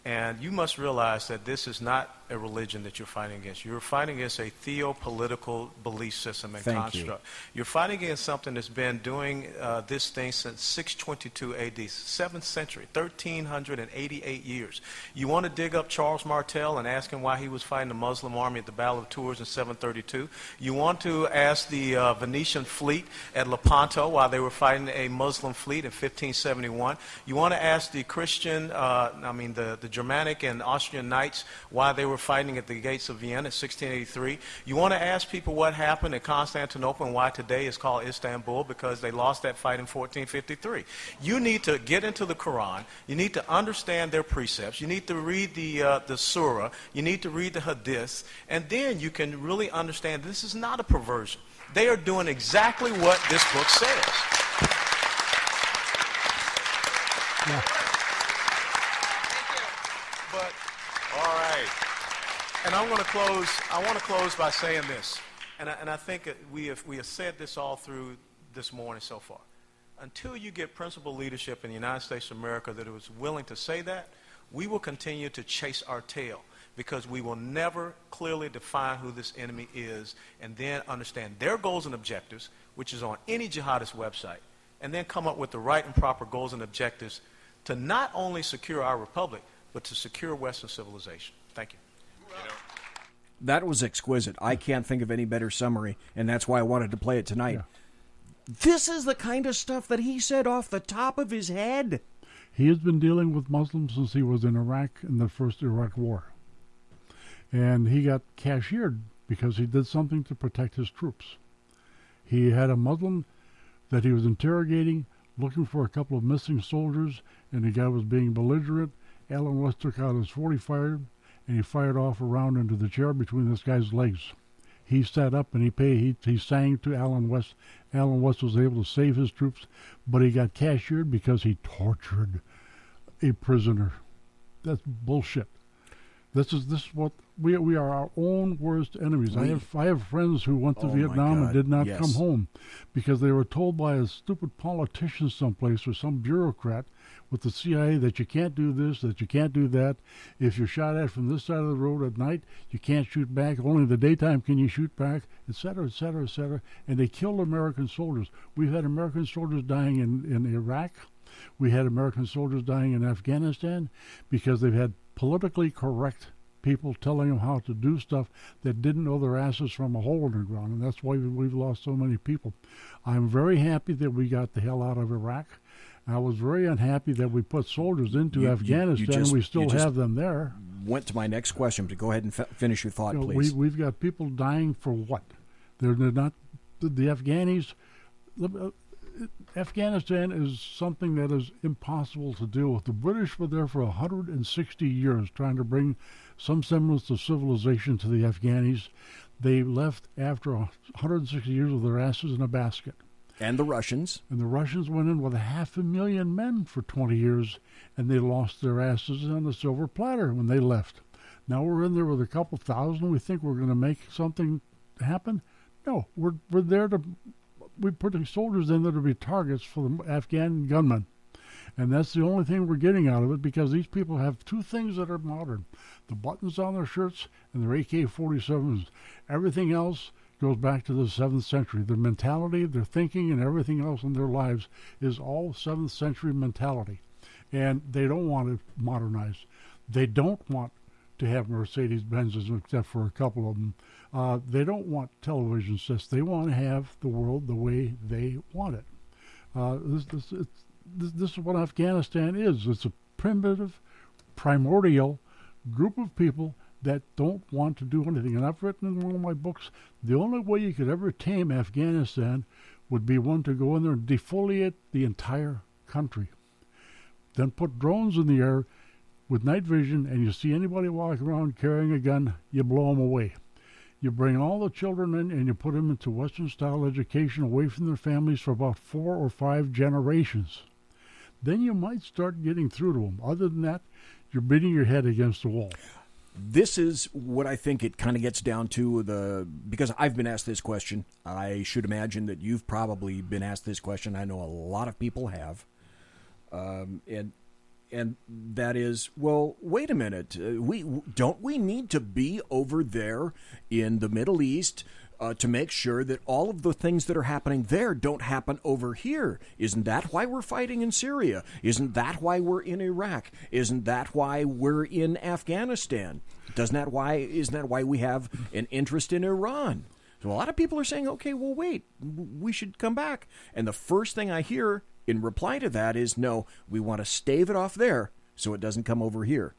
And you must realize that this is not a religion that you're fighting against. You're fighting against a theopolitical belief system and Thank construct. You're fighting against something that's been doing this thing since 622 AD, 7th century, 1,388 years. You want to dig up Charles Martel and ask him why he was fighting the Muslim army at the Battle of Tours in 732. You want to ask the Venetian fleet at Lepanto why they were fighting a Muslim fleet in 1571. You want to ask the Christian, the Germanic and Austrian knights why they were fighting at the gates of Vienna in 1683. You want to ask people what happened at Constantinople and why today is called Istanbul, because they lost that fight in 1453. You need to get into the Quran. You need to understand their precepts. You need to read the Surah. You need to read the Hadiths. And then you can really understand this is not a perversion. They are doing exactly what this book says. Yeah. But all right, and I want to close by saying this, and I think that we have said this all through this morning so far. Until you get principled leadership in the United States of America that is willing to say that, we will continue to chase our tail, because we will never clearly define who this enemy is and then understand their goals and objectives, which is on any jihadist website, and then come up with the right and proper goals and objectives to not only secure our republic, but to secure Western civilization. Thank you. That was exquisite. I can't think of any better summary, and that's why I wanted to play it tonight. This is the kind of stuff that he said off the top of his head. He has been dealing with Muslims since he was in Iraq in the first Iraq War. And he got cashiered because he did something to protect his troops. He had a Muslim that he was interrogating, looking for a couple of missing soldiers, and the guy was being belligerent. Alan West took out his .40 and he fired off a round into the chair between this guy's legs. He sat up and he sang to Alan West. Alan West was able to save his troops, but he got cashiered because he tortured a prisoner. That's bullshit. This is what we are, our own worst enemies. I have friends who went to Vietnam and did not come home because they were told by a stupid politician someplace or some bureaucrat with the CIA that you can't do this, that you can't do that. If you're shot at from this side of the road at night, you can't shoot back. Only in the daytime can you shoot back, et cetera, et cetera, et cetera. And they killed American soldiers. We've had American soldiers dying in Iraq. We had American soldiers dying in Afghanistan because they've had politically correct people telling them how to do stuff that didn't know their asses from a hole in the ground, and that's why we've lost so many people. I'm very happy that we got the hell out of Iraq. I was very unhappy that we put soldiers into Afghanistan and we still have them there. Went to my next question, but go ahead and finish your thought, please. We've got people dying for what? They're not the Afghanis. Afghanistan is something that is impossible to deal with. The British were there for 160 years trying to bring some semblance of civilization to the Afghanis. They left after 160 years with their asses in a basket. And the Russians. And the Russians went in with 500,000 men for 20 years, and they lost their asses on a silver platter when they left. Now we're in there with a couple thousand. We think we're going to make something happen? No, we're there to... We put the soldiers in there to be targets for the Afghan gunmen. And that's the only thing we're getting out of it, because these people have two things that are modern. The buttons on their shirts and their AK-47s. Everything else goes back to the 7th century. Their mentality, their thinking, and everything else in their lives is all 7th century mentality. And they don't want to modernize. They don't want to have Mercedes-Benzes, except for a couple of them. They don't want television sets. They want to have the world the way they want it. This is what Afghanistan is. It's a primitive, primordial group of people that don't want to do anything. And I've written in one of my books, the only way you could ever tame Afghanistan would be one to go in there and defoliate the entire country. Then put drones in the air with night vision, and you see anybody walking around carrying a gun, you blow them away. You bring all the children in and you put them into Western-style education away from their families for about 4 or 5 generations. Then you might start getting through to them. Other than that, you're beating your head against the wall. This is what I think it kind of gets down to, because I've been asked this question. I should imagine that you've probably been asked this question. I know a lot of people have. And that is, well, wait a minute. We need to be over there in the Middle East to make sure that all of the things that are happening there don't happen over here? Isn't that why we're fighting in Syria? Isn't that why we're in Iraq? Isn't that why we're in Afghanistan? Isn't that why we have an interest in Iran? So a lot of people are saying, okay, well, wait, we should come back. And the first thing I hear in reply to that is, no, we want to stave it off there so it doesn't come over here.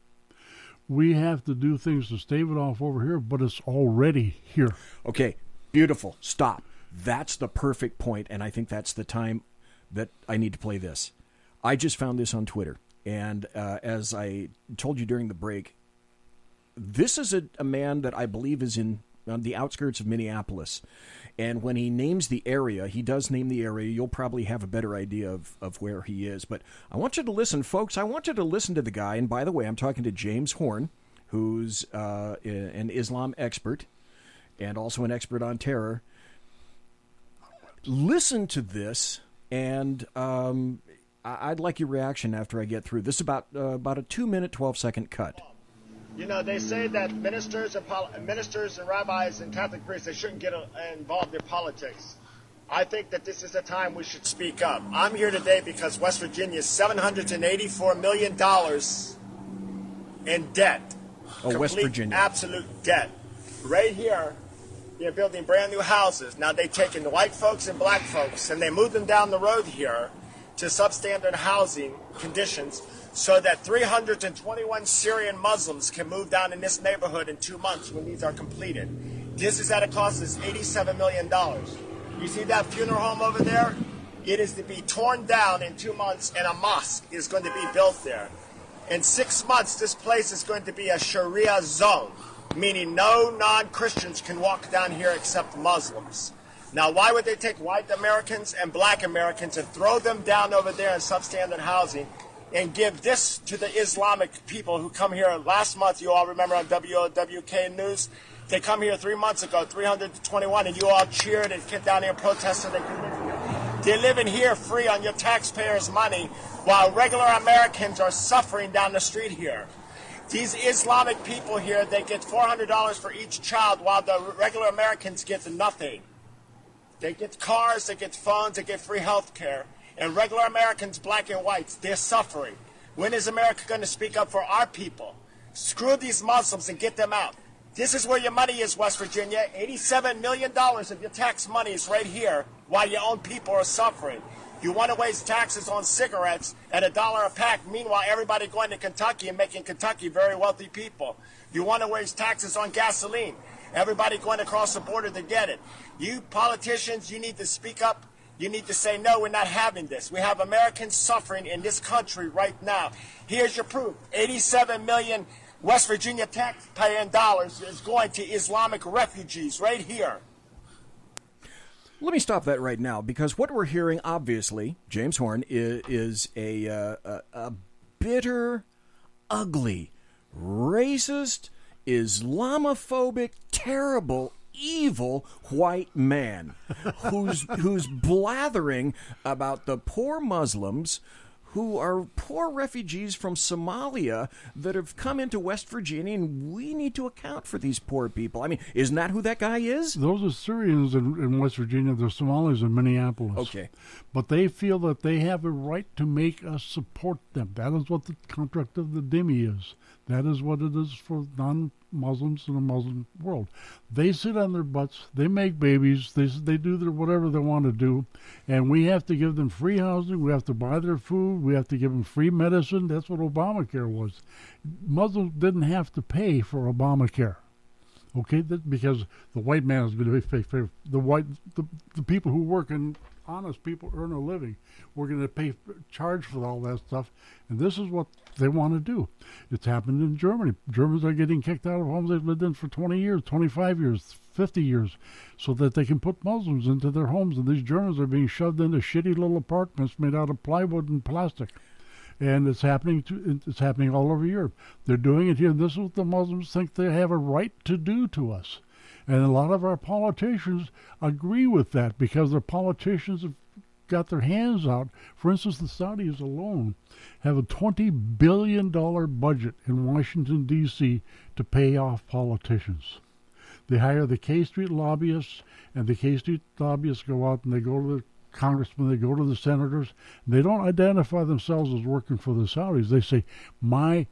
We have to do things to stave it off over here, but it's already here. Okay, beautiful. Stop. That's the perfect point, and I think that's the time that I need to play this. I just found this on Twitter, and as I told you during the break, this is a man that I believe is on the outskirts of Minneapolis. And when he names the area, he does name the area. You'll probably have a better idea of where he is. But I want you to listen, folks. I want you to listen to the guy. And by the way, I'm talking to James Horn, who's an Islam expert and also an expert on terror. Listen to this, and I'd like your reaction after I get through. This is about a 2-minute, 12-second cut. You know, they say that ministers and rabbis and Catholic priests, they shouldn't get involved in politics. I think that this is a time we should speak up. I'm here today because West Virginia is $784 million in debt. Oh, West Virginia. Absolute debt. Right here, they're building brand new houses. Now they've taken the white folks and black folks and they moved them down the road here to substandard housing conditions, so that 321 Syrian Muslims can move down in this neighborhood in 2 months when these are completed. This is at a cost of $87 million. You see that funeral home over there? It is to be torn down in 2 months, and a mosque is going to be built there. In 6 months, this place is going to be a Sharia zone, meaning no non-Christians can walk down here except Muslims. Now, why would they take white Americans and black Americans and throw them down over there in substandard housing and give this to the Islamic people who come here last month. You all remember on WOWK News? They come here 3 months ago, 321, and you all cheered and came down here and protested and convicted them. They're living here free on your taxpayers' money while regular Americans are suffering down the street here. These Islamic people here, they get $400 for each child while the regular Americans get nothing. They get cars, they get phones, they get free health care. And regular Americans, black and whites, they're suffering. When is America going to speak up for our people? Screw these Muslims and get them out. This is where your money is, West Virginia. $87 million of your tax money is right here while your own people are suffering. You want to raise taxes on cigarettes at $1 a pack. Meanwhile, everybody going to Kentucky and making Kentucky very wealthy people. You want to raise taxes on gasoline. Everybody going across the border to get it. You politicians, you need to speak up. You need to say, no, we're not having this. We have Americans suffering in this country right now. Here's your proof. 87 million West Virginia taxpaying dollars is going to Islamic refugees right here. Let me stop that right now, because what we're hearing, obviously, James Horn, is a bitter, ugly, racist, Islamophobic, terrible, evil white man who's blathering about the poor Muslims who are poor refugees from Somalia that have come into West Virginia, and we need to account for these poor people. I mean, isn't that who that guy is? Those are Syrians in West Virginia. They're Somalis in Minneapolis. Okay. But they feel that they have a right to make us support them. That is what the contract of the dhimmi is. That is what it is for non-Muslims in the Muslim world. They sit on their butts. They make babies. They do whatever they want to do. And we have to give them free housing. We have to buy their food. We have to give them free medicine. That's what Obamacare was. Muslims didn't have to pay for Obamacare. Okay, because the white man is going to pay for the people who work and honest people earn a living. We're going to charge for all that stuff, and this is what they want to do. It's happened in Germany. Germans are getting kicked out of homes they've lived in for 20 years, 25 years, 50 years, so that they can put Muslims into their homes, and these Germans are being shoved into shitty little apartments made out of plywood and plastic. And it's happening all over Europe. They're doing it here. This is what the Muslims think they have a right to do to us. And a lot of our politicians agree with that because their politicians have got their hands out. For instance, the Saudis alone have a $20 billion budget in Washington, D.C. to pay off politicians. They hire the K Street lobbyists, and the K Street lobbyists go out and they go to the congressmen, they go to the senators. They don't identify themselves as working for the Saudis. They say, my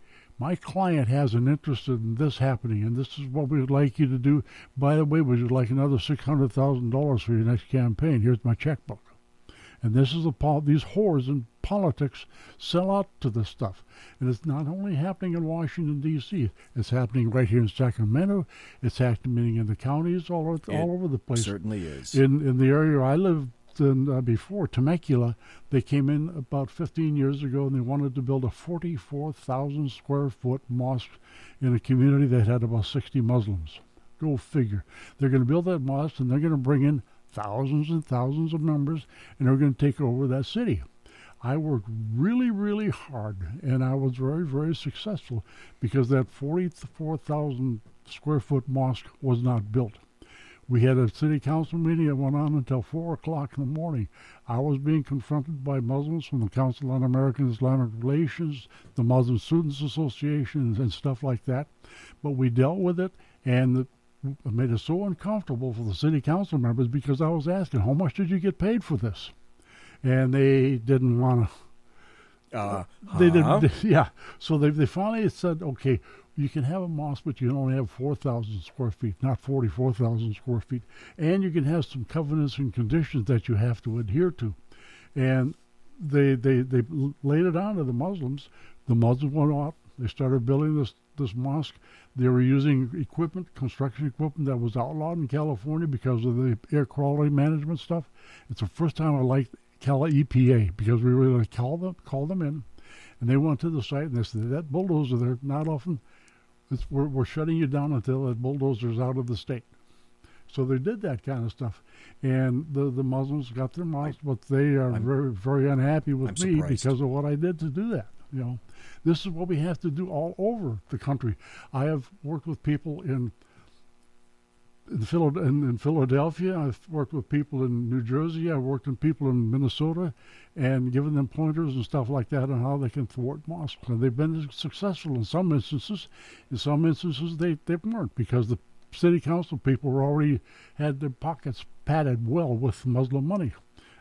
client has an interest in this happening, and this is what we would like you to do. By the way, would you like another $600,000 for your next campaign? Here's my checkbook. And this is these whores in politics sell out to this stuff. And it's not only happening in Washington, D.C. It's happening right here in Sacramento. It's happening in the counties all over the place. It certainly is. In the area I lived in before, Temecula, they came in about 15 years ago, and they wanted to build a 44,000 square foot mosque in a community that had about 60 Muslims. Go figure. They're going to build that mosque, and they're going to bring in thousands and thousands of members, and they're going to take over that city. I worked really, really hard, and I was very, very successful because that 44,000 square foot mosque was not built. We had a city council meeting that went on until 4 o'clock in the morning. I was being confronted by Muslims from the Council on American Islamic Relations, the Muslim Students Association, and stuff like that. But we dealt with it, and it made it so uncomfortable for the city council members because I was asking, how much did you get paid for this? And they didn't want to. They didn't. Yeah. So they finally said, okay, you can have a mosque, but you can only have 4,000 square feet, not 44,000 square feet. And you can have some covenants and conditions that you have to adhere to. And they laid it on to the Muslims. The Muslims went out. They started building this mosque. They were using construction equipment that was outlawed in California because of the air quality management stuff. It's the first time I liked EPA because we were going to call them in. And they went to the site and they said, that bulldozer there, not often, we're shutting you down until that bulldozer's out of the state. So they did that kind of stuff. And the Muslims got their mosque, but they are very, very unhappy with me because of what I did to do that. This is what we have to do all over the country. I have worked with people in Philadelphia. I've worked with people in New Jersey. I've worked with people in Minnesota and given them pointers and stuff like that on how they can thwart Moscow. And they've been successful in some instances. In some instances, they weren't, because the city council people already had their pockets padded well with Muslim money.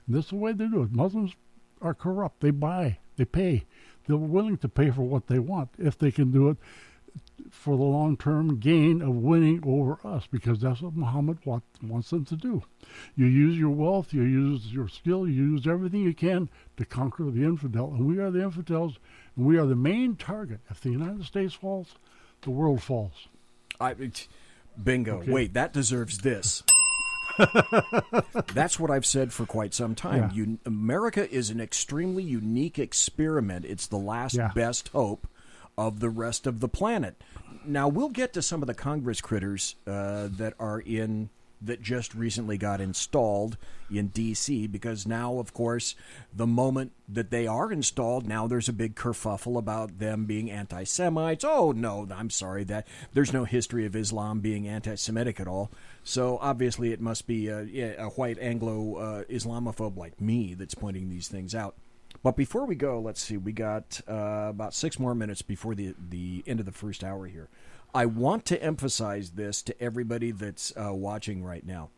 And that's the way they do it. Muslims are corrupt. They buy. They pay. They're willing to pay for what they want if they can do it for the long-term gain of winning over us, because that's what Muhammad wants them to do. You use your wealth, you use your skill, you use everything you can to conquer the infidel. And we are the infidels, and we are the main target. If the United States falls, the world falls. Bingo. Okay. Wait, that deserves this. That's what I've said for quite some time. Yeah. America is an extremely unique experiment. It's the last best hope of the rest of the planet. Now, we'll get to some of the Congress critters that just recently got installed in D.C., because now, of course, the moment that they are installed, now there's a big kerfuffle about them being anti-Semites. Oh, no, I'm sorry, that there's no history of Islam being anti-Semitic at all. So, obviously, it must be a white Anglo-Islamophobe like me that's pointing these things out. But before we go, let's see, we got about 6 more minutes before the end of the first hour here. I want to emphasize this to everybody that's watching right now.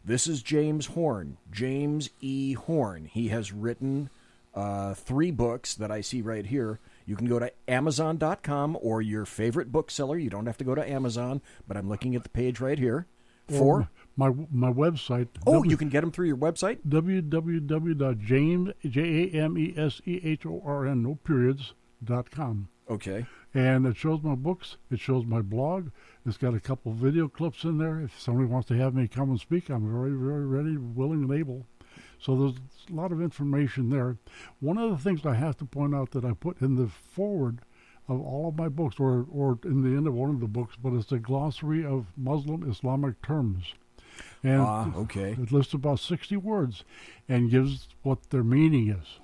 This is James Horn, James E. Horn. He has written 3 books that I see right here. You can go to Amazon.com or your favorite bookseller. You don't have to go to Amazon, but I'm looking at the page right here. For my website. You can get them through your website? www.jameshorn, Okay. And it shows my books. It shows my blog. It's got a couple video clips in there. If somebody wants to have me come and speak, I'm very, very ready, willing, and able. So there's a lot of information there. One of the things I have to point out that I put in the forward of all of my books, or in the end of one of the books, but it's a glossary of Muslim Islamic terms. And okay. It lists about 60 words and gives what their meaning is.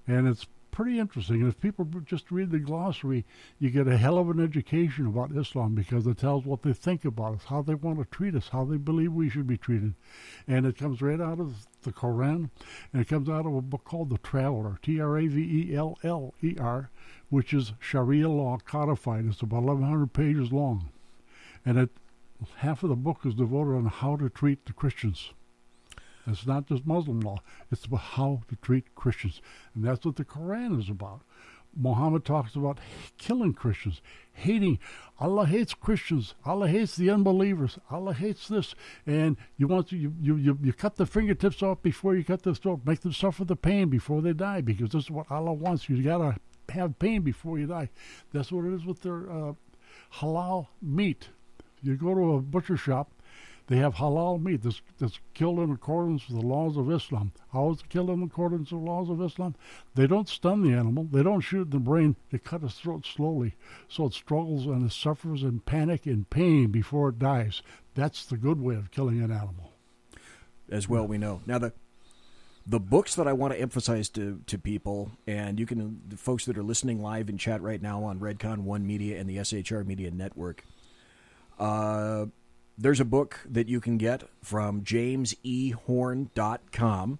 And it's pretty interesting. And if people just read the glossary, you get a hell of an education about Islam, because it tells what they think about us, how they want to treat us, how they believe we should be treated. And it comes right out of the Quran, and it comes out of a book called The Traveler, Traveller, which is Sharia law codified. It's about 1,100 pages long. And half of the book is devoted on how to treat the Christians. It's not just Muslim law. It's about how to treat Christians. And that's what the Quran is about. Muhammad talks about killing Christians, hating. Allah hates Christians. Allah hates the unbelievers. Allah hates this. And you cut the fingertips off before you cut the throat. Make them suffer the pain before they die, because this is what Allah wants. You got to have pain before you die. That's what it is with their halal meat. You go to a butcher shop, they have halal meat that's killed in accordance with the laws of Islam. How is it killed in accordance with the laws of Islam? They don't stun the animal. They don't shoot in the brain. They cut its throat slowly, so it struggles and it suffers in panic and pain before it dies. That's the good way of killing an animal. As well we know. Now, the books that I want to emphasize to people, and the folks that are listening live in chat right now on Redcon One Media and the SHR Media Network, there's a book that you can get from jamesehorn.com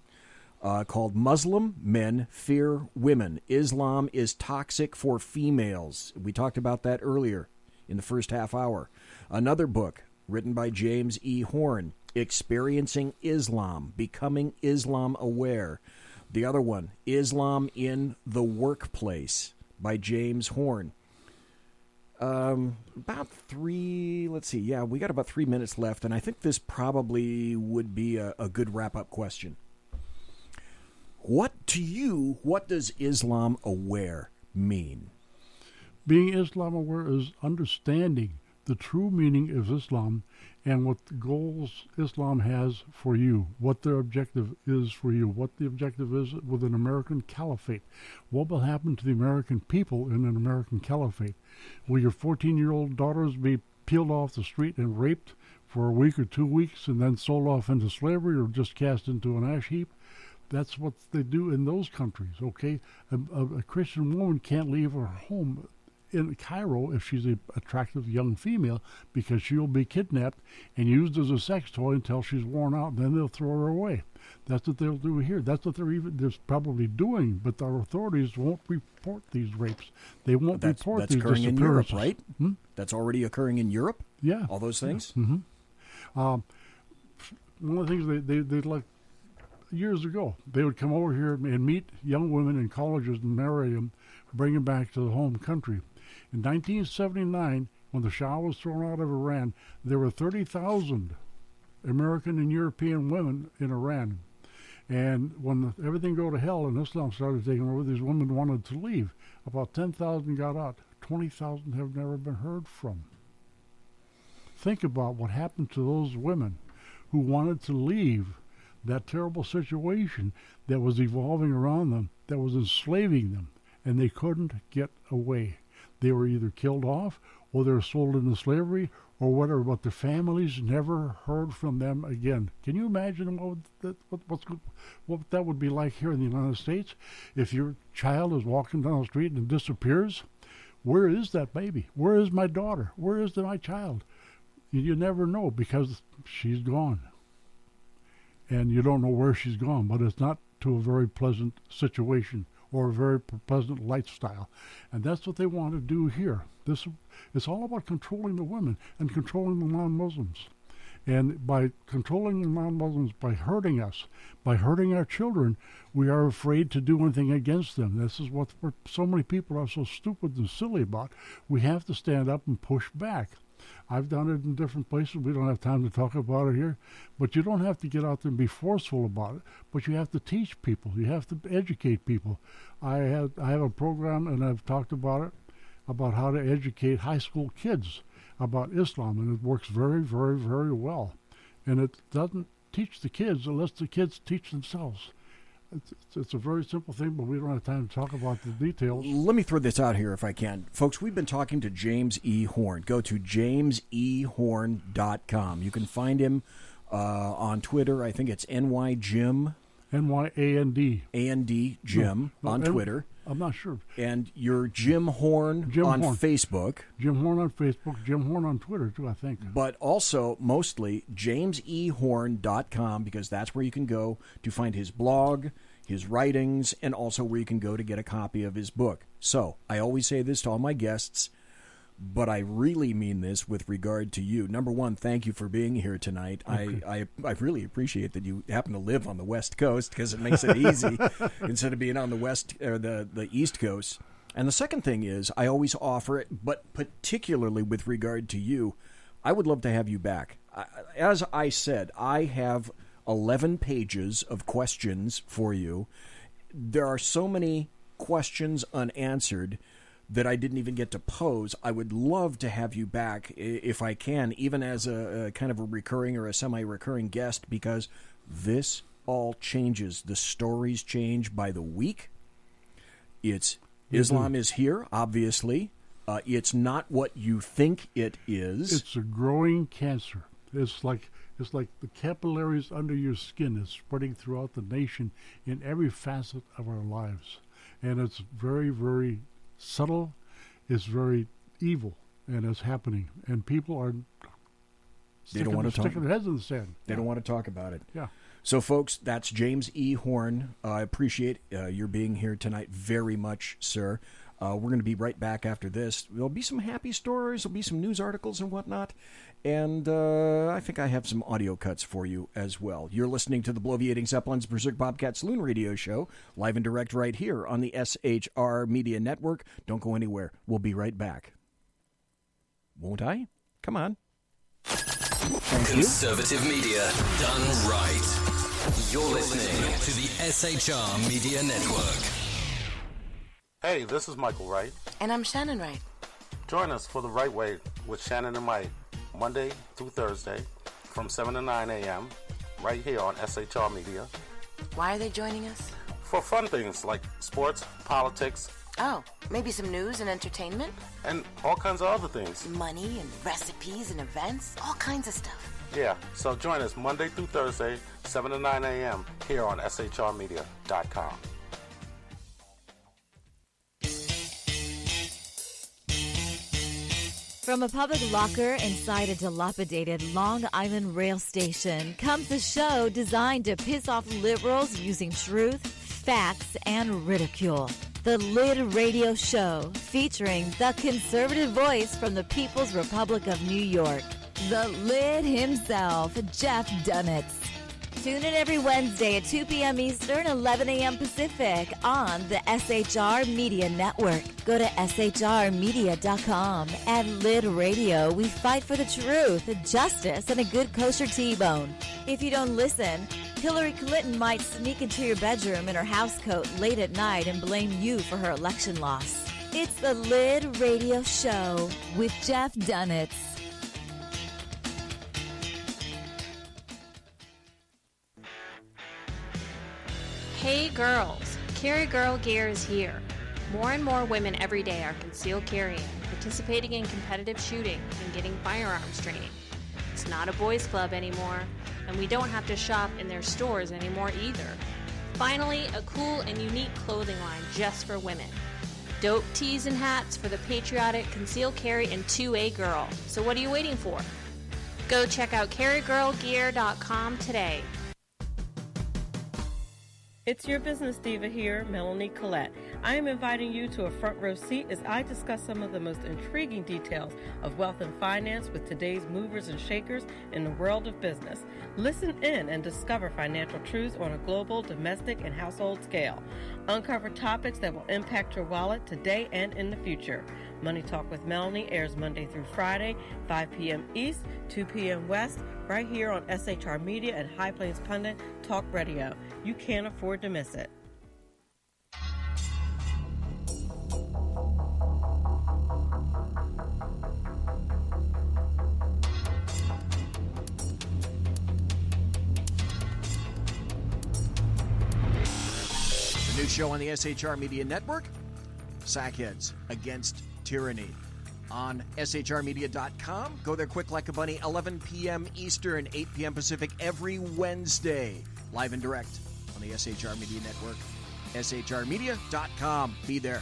called Muslim Men Fear Women. Islam is Toxic for Females. We talked about that earlier in the first half hour. Another book written by James E. Horn, Experiencing Islam, Becoming Islam Aware. The other one, Islam in the Workplace by James Horn. About 3, let's see, we got about 3 minutes left, and I think this probably would be a good wrap-up question. What does Islam aware mean? Being Islam aware is understanding the true meaning of Islam and what the goals Islam has for you, what their objective is for you, what the objective is with an American caliphate. What will happen to the American people in an American caliphate? Will your 14-year-old daughters be peeled off the street and raped for a week or 2 weeks and then sold off into slavery, or just cast into an ash heap? That's what they do in those countries, okay? A Christian woman can't leave her home in Cairo if she's an attractive young female, because she'll be kidnapped and used as a sex toy until she's worn out, and then they'll throw her away. That's what they'll do here. That's what they're probably doing, but our authorities won't report these rapes. They won't report these disappearances. That's occurring in Europe, right? That's already occurring in Europe? Yeah. All those things? Yeah. One of the things they like, years ago, they would come over here and meet young women in colleges and marry them, bring them back to the home country. In 1979, when the Shah was thrown out of Iran, there were 30,000 American and European women in Iran. And when everything go to hell and Islam started taking over, these women wanted to leave. About 10,000 got out. 20,000 have never been heard from. Think about what happened to those women who wanted to leave that terrible situation that was evolving around them, that was enslaving them, and they couldn't get away. They were either killed off, or they were sold into slavery, or whatever, but their families never heard from them again. Can you imagine what that would be like here in the United States? If your child is walking down the street and disappears, where is that baby? Where is my daughter? Where is my child? You never know, because she's gone. And you don't know where she's gone, but it's not to a very pleasant situation or a very pleasant lifestyle. And that's what they want to do here. It's all about controlling the women and controlling the non-Muslims. And by controlling the non-Muslims, by hurting us, by hurting our children, we are afraid to do anything against them. This is what so many people are so stupid and silly about. We have to stand up and push back. I've done it in different places. We don't have time to talk about it here. But you don't have to get out there and be forceful about it. But you have to teach people. You have to educate people. I have a program, and I've talked about it, about how to educate high school kids about Islam. And it works very, very, very well. And it doesn't teach the kids unless the kids teach themselves. It's a very simple thing, but we don't have time to talk about the details. Let me throw this out here if I can. Folks, we've been talking to James E. Horn. Go to jamesehorn.com. You can find him on Twitter. I think it's NYJim. NYAND. AND Jim on Twitter. I'm not sure. And you're Jim Horn on Facebook. Jim Horn on Facebook. Jim Horn on Twitter, too, I think. But also, mostly, jamesehorn.com, because that's where you can go to find his blog, his writings, and also where you can go to get a copy of his book. So, I always say this to all my guests, but I really mean this with regard to you. Number one, thank you for being here tonight. Okay. I really appreciate that you happen to live on the West Coast, because it makes it easy instead of being on the West or the East Coast. And the second thing is, I always offer it, but particularly with regard to you, I would love to have you back. As I said, I have 11 pages of questions for you. There are so many questions unanswered that I didn't even get to pose. I would love to have you back, if I can, even as a kind of a recurring or a semi-recurring guest, because this all changes. The stories change by the week. Islam is here, obviously. It's not what you think it is. It's a growing cancer. It's like the capillaries under your skin is spreading throughout the nation in every facet of our lives. And it's very, very subtle, it's very evil, and it's happening. And people are sticking their heads in the sand. They don't want to talk about it. Yeah. So, folks, that's James E. Horn. I appreciate your being here tonight very much, sir. We're going to be right back after this. There'll be some happy stories. There'll be some news articles and whatnot. And I think I have some audio cuts for you as well. You're listening to the Bloviating Zeppelin's Berserk Bobcat Saloon radio show, live and direct right here on the SHR Media Network. Don't go anywhere. We'll be right back. Won't I? Come on. Conservative media done right. You're listening to the SHR Media Network. Hey, this is Michael Wright. And I'm Shannon Wright. Join us for The Right Way with Shannon and Mike, Monday through Thursday from 7 to 9 a.m. right here on SHR Media. Why are they joining us? For fun things like sports, politics, Oh, maybe some news and entertainment? And all kinds of other things. Money and recipes and events, all kinds of stuff. Yeah, so join us Monday through Thursday, 7 to 9 a.m. here on SHRmedia.com. From a public locker inside a dilapidated Long Island rail station comes a show designed to piss off liberals using truth, facts, and ridicule. The Lid Radio Show, featuring the conservative voice from the People's Republic of New York, the Lid himself, Jeff Dunitz. Tune in every Wednesday at 2 p.m. Eastern, 11 a.m. Pacific on the SHR Media Network. Go to shrmedia.com. At Lid Radio, we fight for the truth, justice, and a good kosher T-bone. If you don't listen, Hillary Clinton might sneak into your bedroom in her housecoat late at night and blame you for her election loss. It's the Lid Radio Show with Jeff Dunitz. Hey girls, Carry Girl Gear is here. More and more women every day are concealed carrying, participating in competitive shooting, and getting firearms training. It's not a boys' club anymore, and we don't have to shop in their stores anymore either. Finally, a cool and unique clothing line just for women. Dope tees and hats for the patriotic concealed carry and 2A girl. So what are you waiting for? Go check out carrygirlgear.com today. It's your business diva here, Melanie Collette. I am inviting you to a front row seat as I discuss some of the most intriguing details of wealth and finance with today's movers and shakers in the world of business. Listen in and discover financial truths on a global, domestic, and household scale. Uncover topics that will impact your wallet today and in the future. Money Talk with Melanie airs Monday through Friday, 5 p.m. East, 2 p.m. West, right here on SHR Media and High Plains Pundit Talk Radio. You can't afford to miss it. The new show on the SHR Media Network, Sackheads Against Tyranny. On shrmedia.com. Go there quick like a bunny, 11 p.m. Eastern, 8 p.m. Pacific every Wednesday. Live and direct on the SHR Media Network. shrmedia.com. Be there.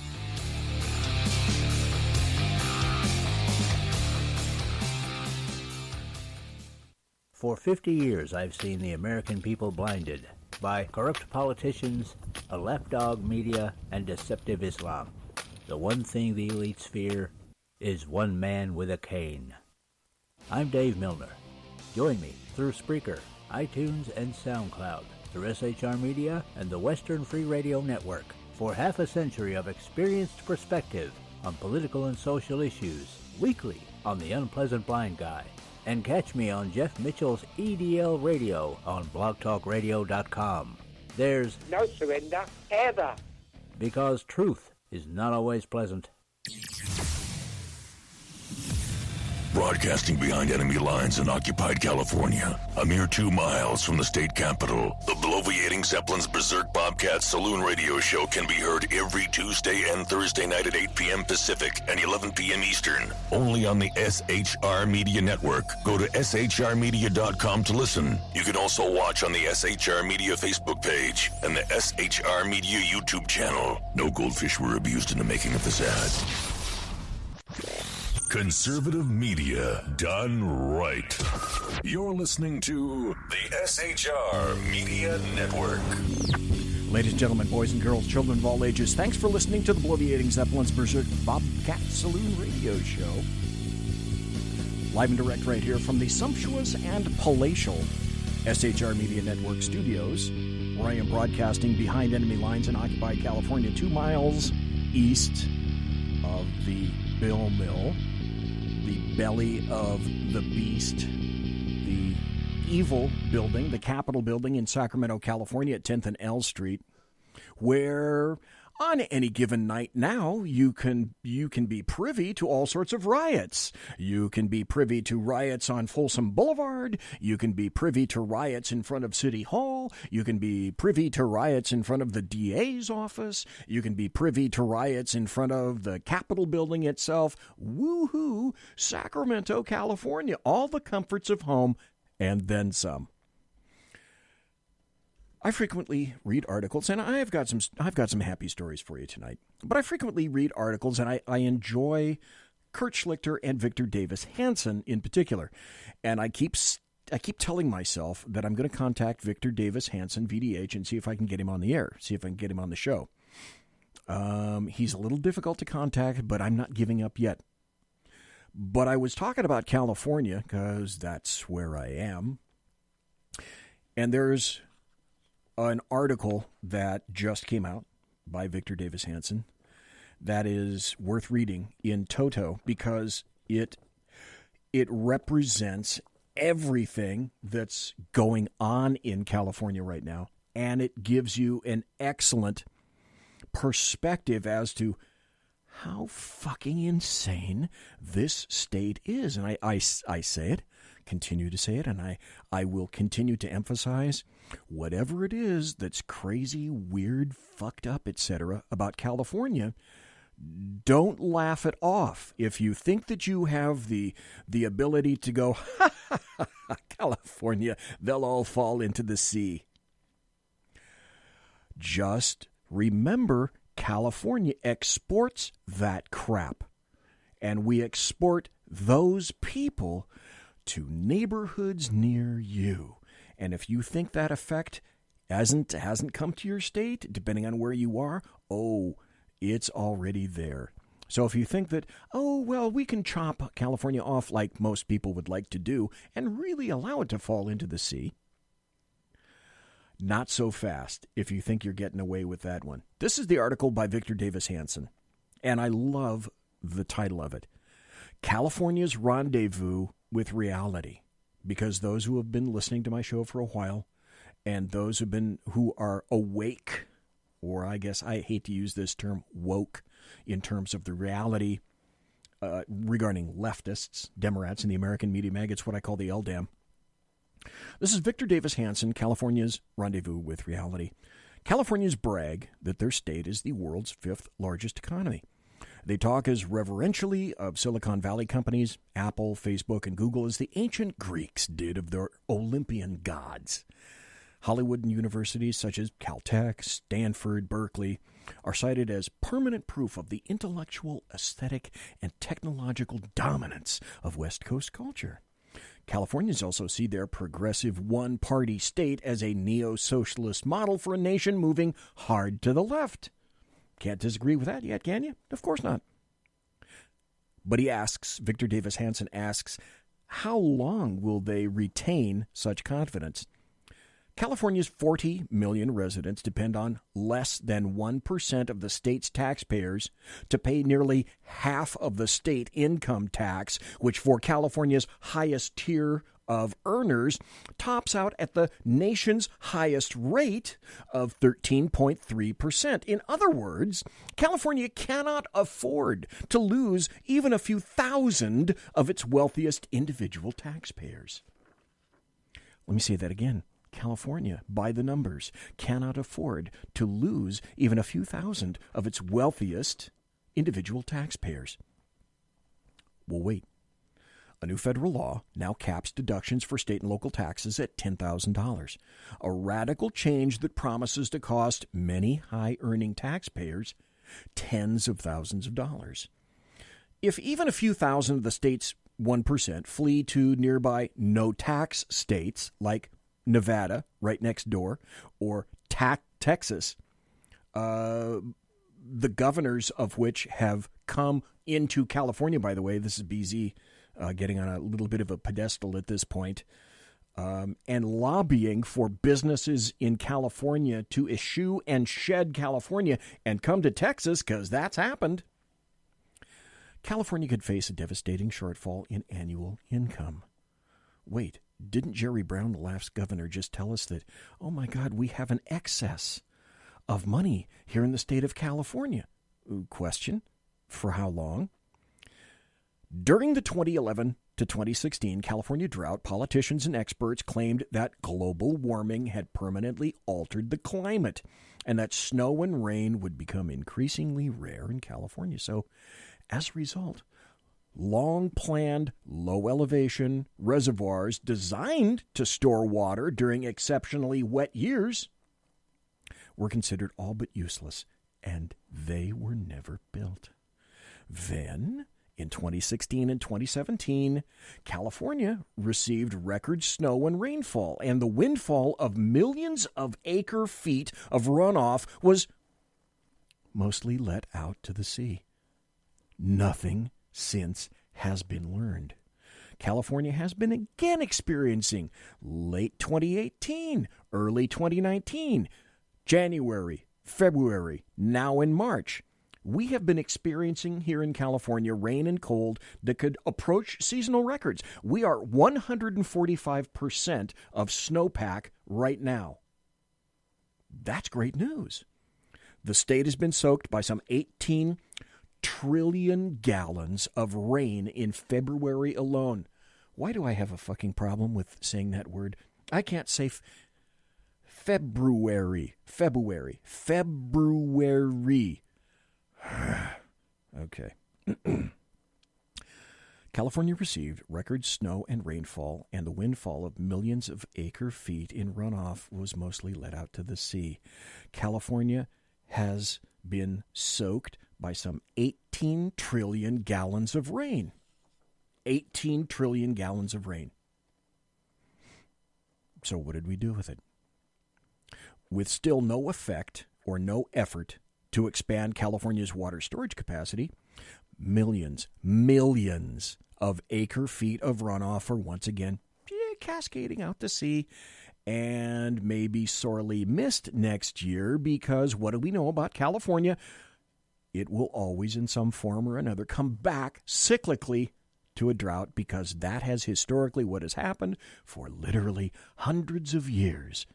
For 50 years, I've seen the American people blinded by corrupt politicians, a lapdog media, and deceptive Islam. The one thing the elites fear is one man with a cane. I'm Dave Milner. Join me through Spreaker, iTunes, and SoundCloud, through SHR Media and the Western Free Radio Network, for half a century of experienced perspective on political and social issues, weekly on The Unpleasant Blind Guy. And catch me on Jeff Mitchell's EDL Radio on blogtalkradio.com. There's no surrender, ever. Because truth is not always pleasant. Broadcasting behind enemy lines in occupied California, a mere 2 miles from the state capitol, the bloviating Zeppelin's Berserk Bobcat Saloon radio show can be heard every Tuesday and Thursday night at 8 p.m. Pacific and 11 p.m. Eastern, only on the SHR Media Network. Go to shrmedia.com to listen. You can also watch on the SHR Media Facebook page and the SHR Media YouTube channel. No goldfish were abused in the making of this ad. Conservative media done right. You're listening to the SHR Media Network. Ladies and gentlemen, boys and girls, children of all ages, thanks for listening to the bloviating Zeppelin's Berserk Bobcat Saloon radio show. Live and direct right here from the sumptuous and palatial SHR Media Network studios, where I am broadcasting behind enemy lines in occupied California, 2 miles east of the Bill Mill, the belly of the beast, the evil building, the Capitol building in Sacramento, California at 10th and L Street, where On any given night now, you can be privy to all sorts of riots. You can be privy to riots on Folsom Boulevard. You can be privy to riots in front of City Hall. You can be privy to riots in front of the DA's office. You can be privy to riots in front of the Capitol building itself. Woohoo! Sacramento, California. All the comforts of home and then some. I frequently read articles, and I've got some happy stories for you tonight. But I frequently read articles, and I enjoy Kurt Schlichter and Victor Davis Hanson in particular. And I keep telling myself that I'm going to contact Victor Davis Hanson, VDH, and see if I can get him on the air, see if I can get him on the show. He's a little difficult to contact, but I'm not giving up yet. But I was talking about California because that's where I am. And there's an article that just came out by Victor Davis Hanson that is worth reading in toto because it represents everything that's going on in California right now, and it gives you an excellent perspective as to how fucking insane this state is. And I say it, continue to say it, and I will continue to emphasize whatever it is that's crazy, weird, fucked up, etc. about California, don't laugh it off. If you think that you have the ability to go, ha, ha, ha, ha, California, they'll all fall into the sea. Just remember, California exports that crap, and we export those people to neighborhoods near you. And if you think that effect hasn't come to your state, depending on where you are, it's already there. So if you think that, we can chop California off like most people would like to do and really allow it to fall into the sea, not so fast if you think you're getting away with that one. This is the article by Victor Davis Hanson, and I love the title of it, California's Rendezvous with Reality. Because those who have been listening to my show for a while, and those who are awake, or I guess I hate to use this term, woke, in terms of the reality regarding leftists, Democrats, and the American media maggots, what I call the LDAM. This is Victor Davis Hanson, California's Rendezvous with Reality. Californians brag that their state is the world's 5th largest economy. They talk as reverentially of Silicon Valley companies, Apple, Facebook, and Google, as the ancient Greeks did of their Olympian gods. Hollywood and universities such as Caltech, Stanford, Berkeley are cited as permanent proof of the intellectual, aesthetic, and technological dominance of West Coast culture. Californians also see their progressive one-party state as a neo-socialist model for a nation moving hard to the left. Can't disagree with that yet, can you? Of course not. But Victor Davis Hanson asks, how long will they retain such confidence? California's 40 million residents depend on less than 1% of the state's taxpayers to pay nearly half of the state income tax, which for California's highest tier of earners tops out at the nation's highest rate of 13.3%. In other words, California cannot afford to lose even a few thousand of its wealthiest individual taxpayers. Let me say that again. California, by the numbers, cannot afford to lose even a few thousand of its wealthiest individual taxpayers. Well, wait. A new federal law now caps deductions for state and local taxes at $10,000, a radical change that promises to cost many high-earning taxpayers tens of thousands of dollars. If even a few thousand of the state's 1% flee to nearby no-tax states like Nevada, right next door, or Texas, the governors of which have come into California, by the way, this is BZ getting on a little bit of a pedestal at this point, and lobbying for businesses in California to eschew and shed California and come to Texas, because that's happened. California could face a devastating shortfall in annual income. Wait, didn't Jerry Brown, the last governor, just tell us that, oh my God, we have an excess of money here in the state of California. Question, for how long? During the 2011 to 2016 California drought, politicians and experts claimed that global warming had permanently altered the climate and that snow and rain would become increasingly rare in California. So, as a result, long-planned, low-elevation reservoirs designed to store water during exceptionally wet years were considered all but useless, and they were never built. Then, in 2016 and 2017, California received record snow and rainfall, and the windfall of millions of acre-feet of runoff was mostly let out to the sea. Nothing since has been learned. California has been again experiencing late 2018, early 2019, January, February, now in March. We have been experiencing here in California rain and cold that could approach seasonal records. We are 145% of snowpack right now. That's great news. The state has been soaked by some 18 trillion gallons of rain in February alone. Why do I have a fucking problem with saying that word? I can't say February. Okay. California received record snow and rainfall, and the windfall of millions of acre-feet in runoff was mostly let out to the sea. California has been soaked by some 18 trillion gallons of rain. 18 trillion gallons of rain. So what did we do with it? With still no effect or no effort to expand California's water storage capacity, millions of acre-feet of runoff are once again cascading out to sea, and may be sorely missed next year, because what do we know about California? It will always, in some form or another, come back cyclically to a drought, because that has historically what has happened for literally hundreds of years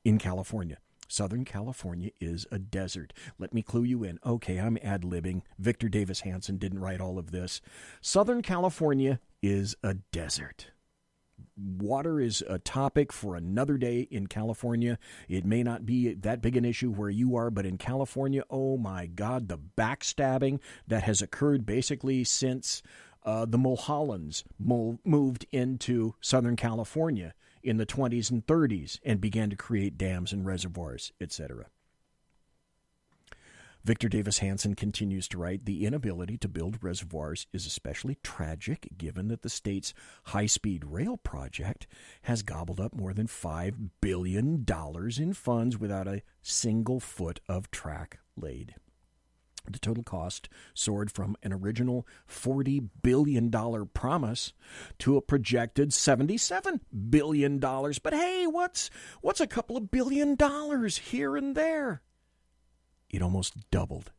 in California. Southern California is a desert. Let me clue you in. Okay, I'm ad-libbing. Victor Davis Hanson didn't write all of this. Southern California is a desert. Water is a topic for another day in California. It may not be that big an issue where you are, but in California, oh my God, the backstabbing that has occurred basically since the Mulhollands moved into Southern California in the 20s and 30s and began to create dams and reservoirs, etc. Victor Davis Hanson continues to write, the inability to build reservoirs is especially tragic given that the state's high-speed rail project has gobbled up more than $5 billion in funds without a single foot of track laid. The total cost soared from an original $40 billion promise to a projected $77 billion. But hey, what's a couple of $1 billion here and there? It almost doubled.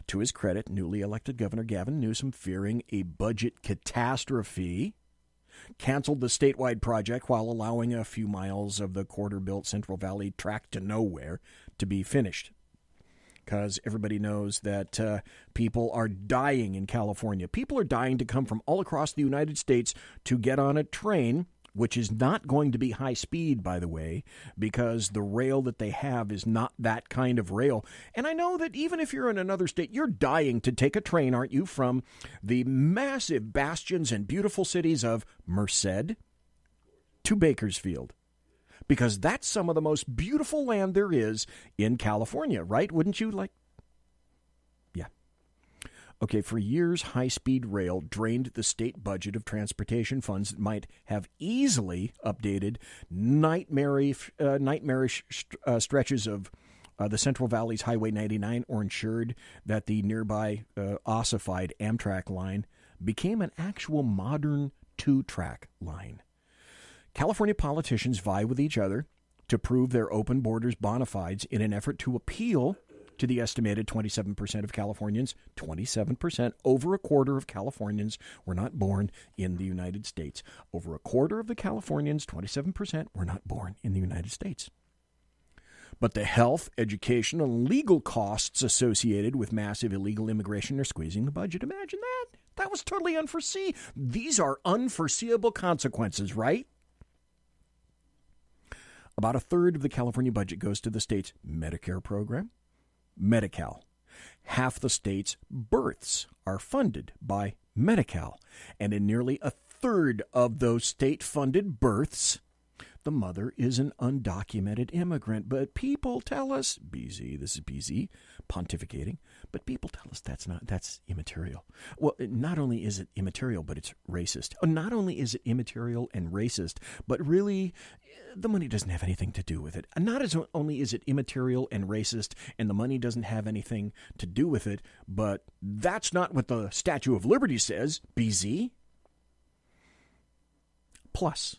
To his credit, newly elected Governor Gavin Newsom, fearing a budget catastrophe, canceled the statewide project while allowing a few miles of the quarter-built Central Valley track to nowhere to be finished. Because everybody knows that people are dying in California. People are dying to come from all across the United States to get on a train, which is not going to be high speed, by the way, because the rail that they have is not that kind of rail. And I know that even if you're in another state, you're dying to take a train, aren't you, from the massive bastions and beautiful cities of Merced to Bakersfield. Because that's some of the most beautiful land there is in California, right? Wouldn't you like? Yeah. Okay, for years, high-speed rail drained the state budget of transportation funds that might have easily updated nightmarish stretches of the Central Valley's Highway 99, or ensured that the nearby ossified Amtrak line became an actual modern two-track line. California politicians vie with each other to prove their open borders bona fides in an effort to appeal to the estimated 27% of Californians. 27%, over a quarter of Californians were not born in the United States. Over a quarter of the Californians, 27%, were not born in the United States. But the health, education, and legal costs associated with massive illegal immigration are squeezing the budget. Imagine that. That was totally unforeseen. These are unforeseeable consequences, right? About a third of the California budget goes to the state's Medicare program, Medi-Cal. Half the state's births are funded by Medi-Cal. And in nearly a third of those state-funded births, the mother is an undocumented immigrant. But people tell us, BZ, this is BZ, pontificating, but people tell us that's immaterial. Well, not only is it immaterial, but it's racist. Not only is it immaterial and racist, but really the money doesn't have anything to do with it. Not as only is it immaterial and racist and the money doesn't have anything to do with it, but that's not what the Statue of Liberty says, BZ. Plus,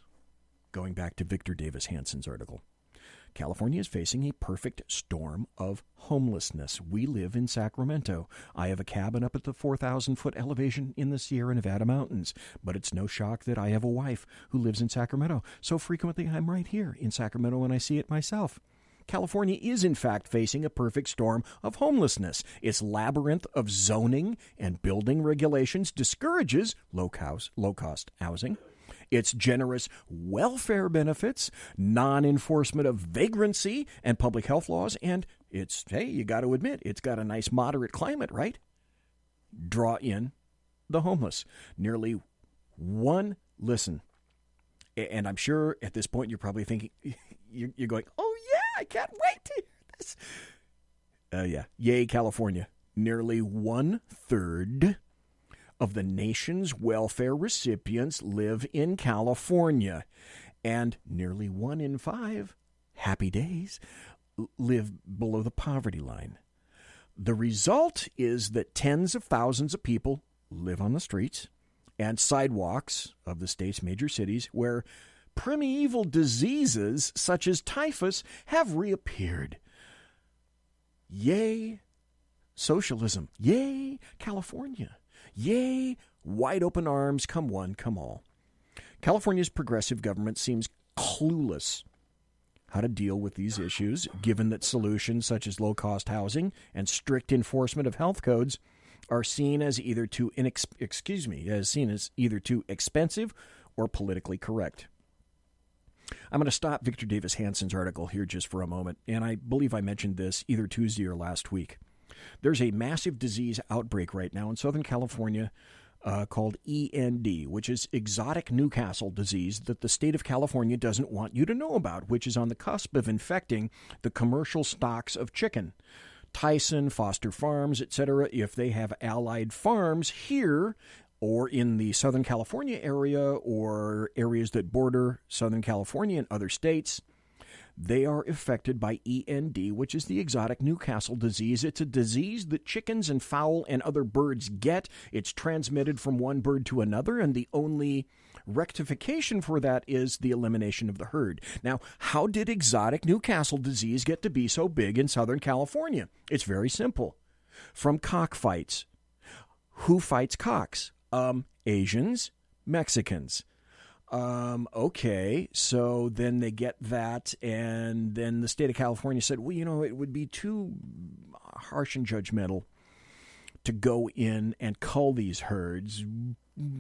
going back to Victor Davis Hanson's article, California is facing a perfect storm of homelessness. We live in Sacramento. I have a cabin up at the 4,000-foot elevation in the Sierra Nevada mountains, but it's no shock that I have a wife who lives in Sacramento. So frequently I'm right here in Sacramento and I see it myself. California is, in fact, facing a perfect storm of homelessness. Its labyrinth of zoning and building regulations discourages low-cost housing. Its generous welfare benefits, non-enforcement of vagrancy and public health laws, and it's, hey, you got to admit, it's got a nice moderate climate, right? Draw in the homeless. Nearly listen, and I'm sure at this point you're probably thinking, you're going, oh yeah, I can't wait to hear this. Yeah, yay, California. Nearly 1/3 of the nation's welfare recipients live in California, and nearly 1 in 5, happy days, live below the poverty line. The result is that tens of thousands of people live on the streets and sidewalks of the state's major cities where primeval diseases such as typhus have reappeared. Yay, socialism. Yay, California. Yay, wide open arms, come one, come all. California's progressive government seems clueless how to deal with these issues, given that solutions such as low-cost housing and strict enforcement of health codes are seen as either too expensive or politically correct. I'm going to stop Victor Davis Hanson's article here just for a moment, and I believe I mentioned this either Tuesday or last week. There's a massive disease outbreak right now in Southern California called END, which is exotic Newcastle disease that the state of California doesn't want you to know about, which is on the cusp of infecting the commercial stocks of chicken. Tyson, Foster Farms, etc., if they have allied farms here or in the Southern California area or areas that border Southern California and other states, they are affected by END, which is the exotic Newcastle disease. It's a disease that chickens and fowl and other birds get. It's transmitted from one bird to another, and the only rectification for that is the elimination of the herd. Now, how did exotic Newcastle disease get to be so big in Southern California? It's very simple. From cockfights. Who fights cocks? Asians, Mexicans. Okay, so then they get that, and then the state of California said, well, it would be too harsh and judgmental to go in and cull these herds.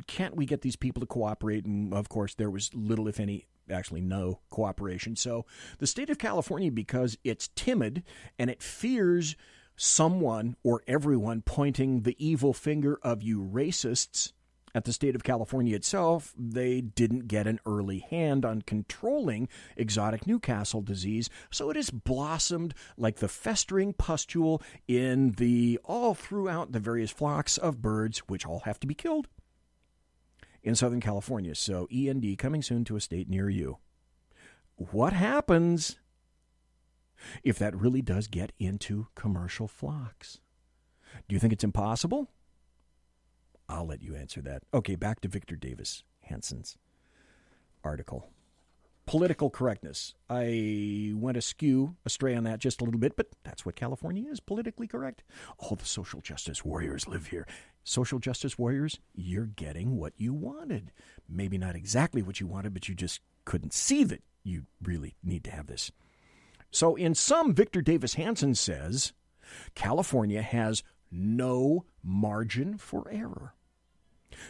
Can't we get these people to cooperate? And, of course, there was little, if any, actually no cooperation. So the state of California, because it's timid and it fears someone or everyone pointing the evil finger of you racists at the state of California itself, they didn't get an early hand on controlling exotic Newcastle disease, so it has blossomed like the festering pustule all throughout the various flocks of birds, which all have to be killed in Southern California. So END coming soon to a state near you. What happens if that really does get into commercial flocks? Do you think it's impossible? I'll let you answer that. Okay, back to Victor Davis Hanson's article. Political correctness. I went astray on that just a little bit, but that's what California is, politically correct. All the social justice warriors live here. Social justice warriors, you're getting what you wanted. Maybe not exactly what you wanted, but you just couldn't see that you really need to have this. So in sum, Victor Davis Hanson says California has no margin for error.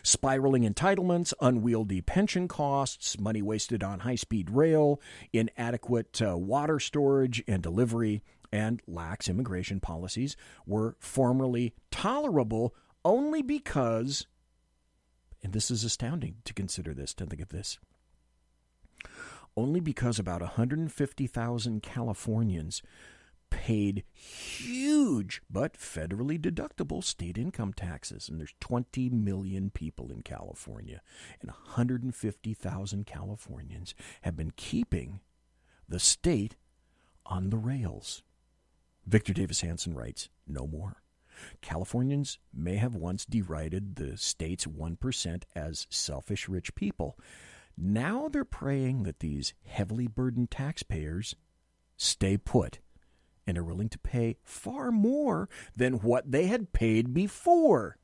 Spiraling entitlements, unwieldy pension costs, money wasted on high-speed rail, inadequate water storage and delivery, and lax immigration policies were formerly tolerable only because, and this is astounding to consider this, to think of this, only because about 150,000 Californians paid huge but federally deductible state income taxes. And there's 20 million people in California, and 150,000 Californians have been keeping the state on the rails. Victor Davis Hanson writes, no more. Californians may have once derided the state's 1% as selfish rich people. Now they're praying that these heavily burdened taxpayers stay put and are willing to pay far more than what they had paid before.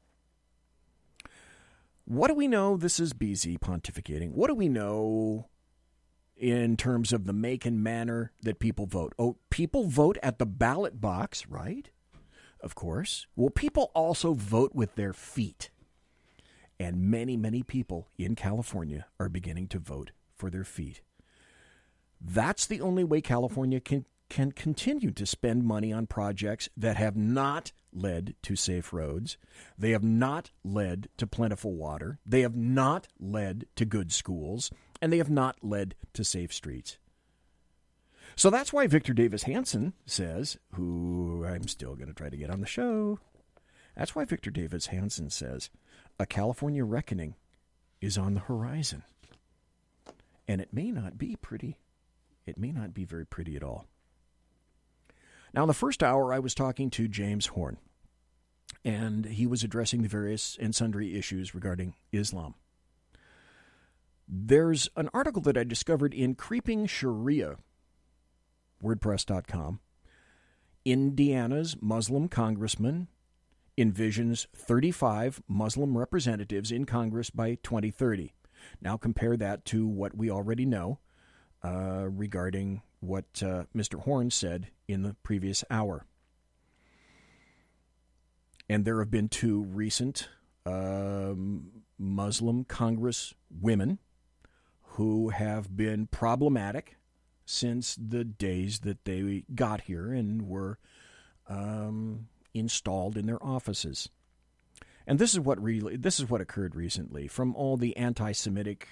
What do we know? This is BZ pontificating. What do we know in terms of the make and manner that people vote? Oh, people vote at the ballot box, right? Of course. Well, people also vote with their feet. And many, many people in California are beginning to vote for their feet. That's the only way California can continue to spend money on projects that have not led to safe roads. They have not led to plentiful water. They have not led to good schools. And they have not led to safe streets. So that's why Victor Davis Hanson says, who I'm still going to try to get on the show, that's why Victor Davis Hanson says a California reckoning is on the horizon. And it may not be pretty. It may not be very pretty at all. Now, in the first hour, I was talking to James Horn, and he was addressing the various and sundry issues regarding Islam. There's an article that I discovered in Creeping Sharia, WordPress.com. Indiana's Muslim congressman envisions 35 Muslim representatives in Congress by 2030. Now compare that to what we already know regarding what Mr. Horn said in the previous hour. And there have been two recent Muslim Congress women who have been problematic since the days that they got here and were installed in their offices. And this is what occurred recently. From all the anti-Semitic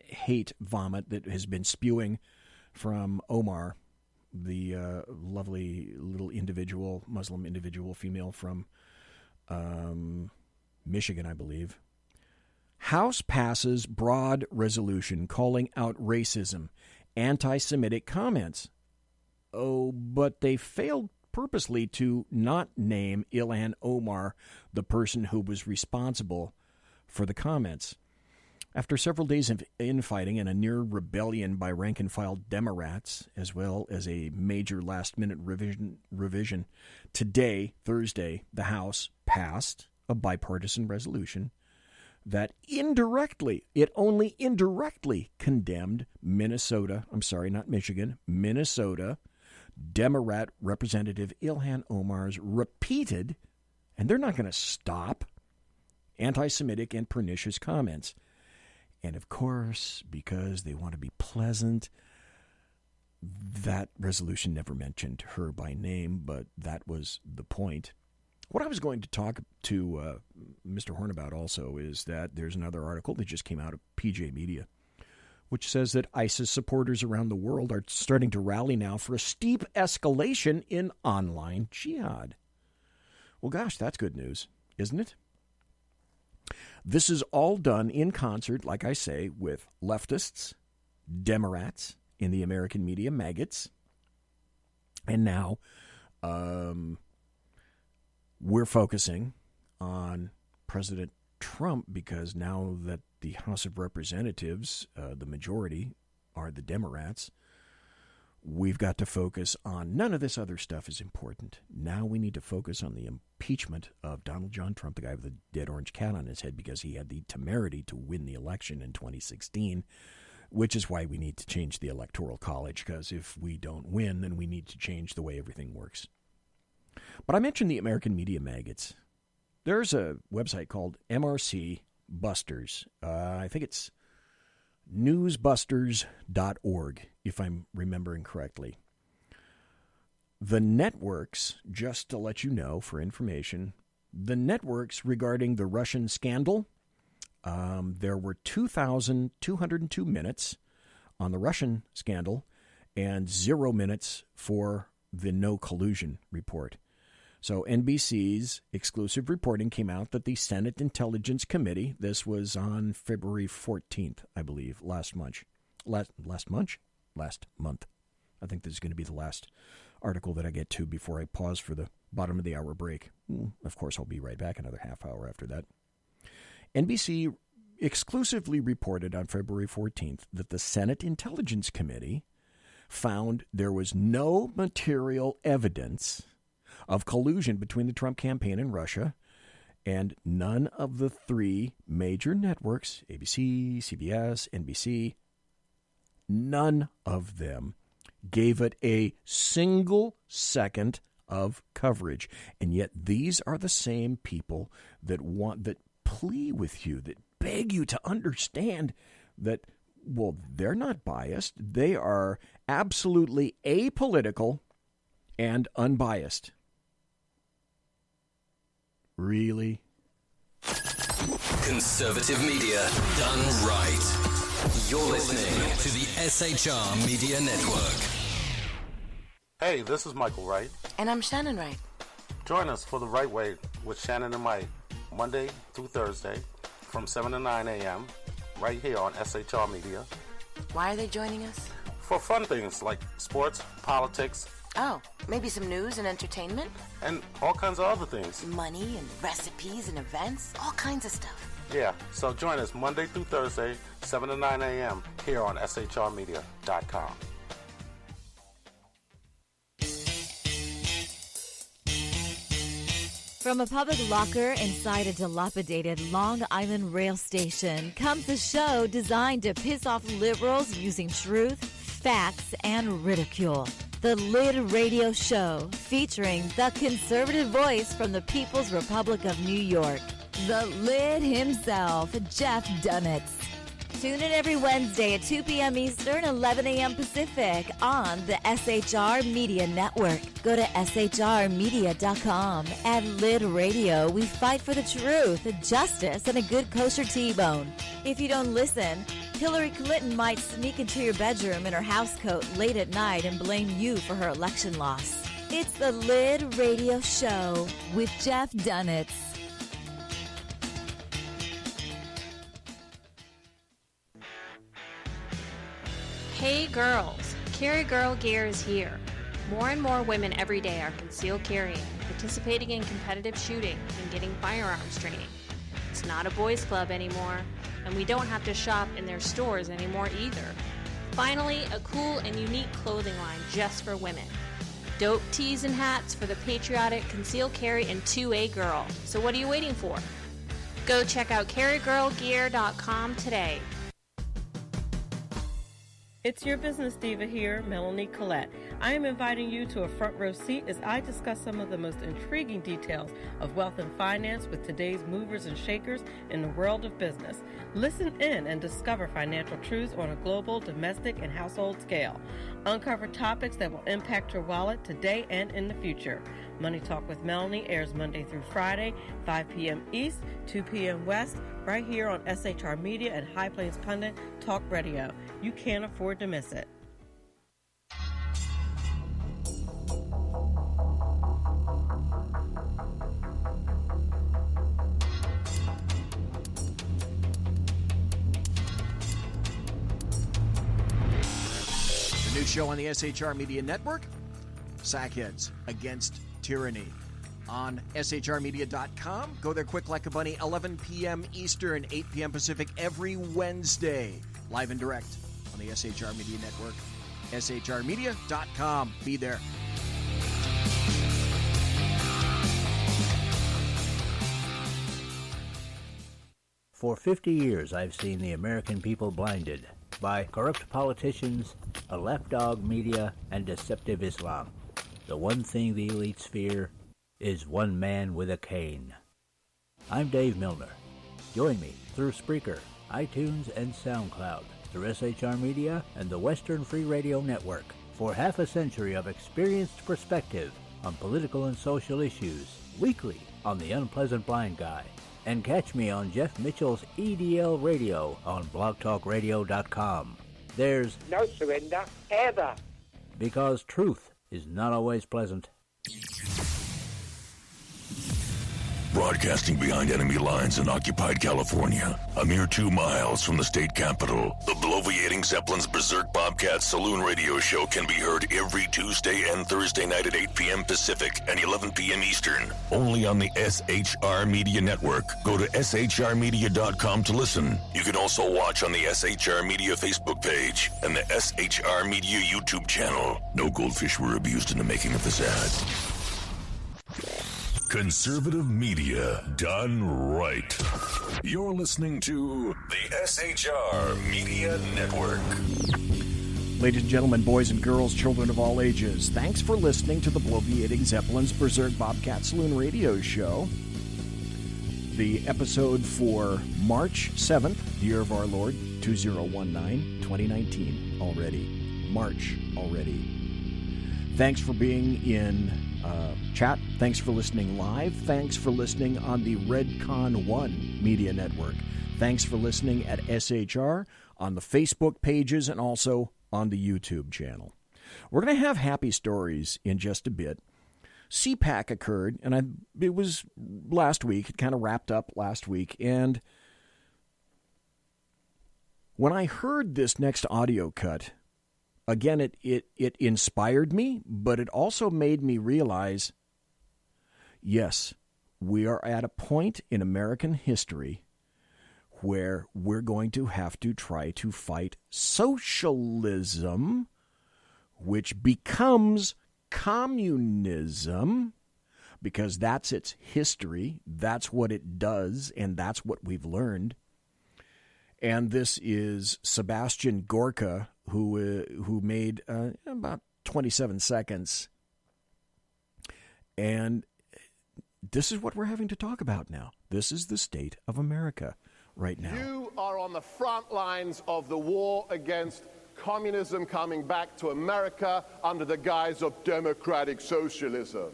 hate vomit that has been spewing from Omar, the lovely little individual, Muslim individual female from Michigan, I believe. House passes broad resolution calling out racism, anti-Semitic comments. Oh, but they failed purposely to not name Ilhan Omar, the person who was responsible for the comments. After several days of infighting and a near rebellion by rank-and-file Democrats, as well as a major last-minute revision, today, Thursday, the House passed a bipartisan resolution that only indirectly condemned Minnesota Democrat Representative Ilhan Omar's repeated, and they're not going to stop, anti-Semitic and pernicious comments. And of course, because they want to be pleasant, that resolution never mentioned her by name, but that was the point. What I was going to talk to Mr. Horn about also is that there's another article that just came out of PJ Media, which says that ISIS supporters around the world are starting to rally now for a steep escalation in online jihad. Well, gosh, that's good news, isn't it? This is all done in concert, like I say, with leftists, Democrats in the American media, maggots, and now we're focusing on President Trump because now that the House of Representatives, the majority, are the Democrats, we've got to focus on none of this other stuff is important. Now we need to focus on the impeachment of Donald John Trump, the guy with the dead orange cat on his head, because he had the temerity to win the election in 2016 which is why we need to change the Electoral College, because if we don't win, then we need to change the way everything works. But I mentioned the American media maggots. There's a website called MRC Busters. I think it's newsbusters.org, if I'm remembering correctly. The networks, just to let you know for information, the networks regarding the Russian scandal, there were 2,202 minutes on the Russian scandal and 0 minutes for the no collusion report. So NBC's exclusive reporting came out that the Senate Intelligence Committee, this was on February 14th, I believe, last month. I think this is going to be the last article that I get to before I pause for the bottom of the hour break. Of course, I'll be right back another half hour after that. NBC exclusively reported on February 14th that the Senate Intelligence Committee found there was no material evidence of collusion between the Trump campaign and Russia, and none of the three major networks, ABC, CBS, NBC, none of them gave it a single second of coverage. And yet these are the same people that plea with you, that beg you to understand that, well, they're not biased. They are absolutely apolitical and unbiased. Really? Conservative media done right. You're listening to the SHR Media Network. Hey, this is Michael Wright. And I'm Shannon Wright. Join us for The Right Way with Shannon and Mike, Monday through Thursday from 7 to 9 a.m. right here on SHR Media. Why are they joining us? For fun things like sports, politics. Oh, maybe some news and entertainment? And all kinds of other things. Money and recipes and events, all kinds of stuff. Yeah, so join us Monday through Thursday, 7 to 9 a.m. here on shrmedia.com. From a public locker inside a dilapidated Long Island rail station comes a show designed to piss off liberals using truth, facts, and ridicule. The Lid Radio Show, featuring the conservative voice from the People's Republic of New York, the Lid himself, Jeff Dunitz. Tune in every Wednesday at 2 p.m. Eastern, 11 a.m. Pacific on the SHR Media Network. Go to shrmedia.com. At Lid Radio, we fight for the truth, justice, and a good kosher T-bone. If you don't listen, Hillary Clinton might sneak into your bedroom in her housecoat late at night and blame you for her election loss. It's the Lid Radio Show with Jeff Dunitz. Hey girls, Carry Girl Gear is here. More and more women every day are concealed carrying, participating in competitive shooting, and getting firearms training. It's not a boys' club anymore, and we don't have to shop in their stores anymore either. Finally, a cool and unique clothing line just for women. Dope tees and hats for the patriotic concealed carry and 2A girl. So what are you waiting for? Go check out carrygirlgear.com today. It's your business diva here, Melanie Collette. I am inviting you to a front row seat as I discuss some of the most intriguing details of wealth and finance with today's movers and shakers in the world of business. Listen in and discover financial truths on a global, domestic, and household scale. Uncover topics that will impact your wallet today and in the future. Money Talk with Melanie airs Monday through Friday, 5 p.m. East, 2 p.m. West, right here on SHR Media and High Plains Pundit Talk Radio. You can't afford to miss it. The new show on the SHR Media Network, Sackheads Against Tyranny. On shrmedia.com. Go there quick like a bunny, 11 p.m. Eastern, 8 p.m. Pacific every Wednesday. Live and direct on the SHR Media Network. shrmedia.com. Be there. For 50 years, I've seen the American people blinded by corrupt politicians, a lapdog media, and deceptive Islam. The one thing the elites fear is one man with a cane. I'm Dave Milner. Join me through Spreaker, iTunes, and SoundCloud, through SHR Media and the Western Free Radio Network, for half a century of experienced perspective on political and social issues, weekly on The Unpleasant Blind Guy. And catch me on Jeff Mitchell's EDL Radio on blogtalkradio.com. There's no surrender, ever. Because truth is not always pleasant. Broadcasting behind enemy lines in occupied California, a mere 2 miles from the state capitol, the bloviating Zeppelin's Berserk Bobcat Saloon radio show can be heard every Tuesday and Thursday night at 8 p.m. Pacific and 11 p.m. Eastern, only on the SHR Media Network. Go to shrmedia.com to listen. You can also watch on the SHR Media Facebook page and the SHR Media YouTube channel. No goldfish were abused in the making of this ad. Conservative media done right. You're listening to the SHR Media Network. Ladies and gentlemen, boys and girls, children of all ages, thanks for listening to the bloviating Zeppelin's Berserk Bobcat Saloon radio show. The episode for March 7th, year of our Lord, 2019, 2019 already. March already. Thanks for being in chat. Thanks for listening live. Thanks for listening on the Redcon 1 Media Network. Thanks for listening at SHR, on the Facebook pages, and also on the YouTube channel. We're going to have happy stories in just a bit. CPAC occurred, and it was last week. It kind of wrapped up last week. And when I heard this next audio cut, again, it inspired me, but it also made me realize, yes, we are at a point in American history where we're going to have to try to fight socialism, which becomes communism, because that's its history, that's what it does, and that's what we've learned. And this is Sebastian Gorka, who made about 27 seconds. And this is what we're having to talk about now. This is the state of America right now. You are on the front lines of the war against communism coming back to America under the guise of democratic socialism,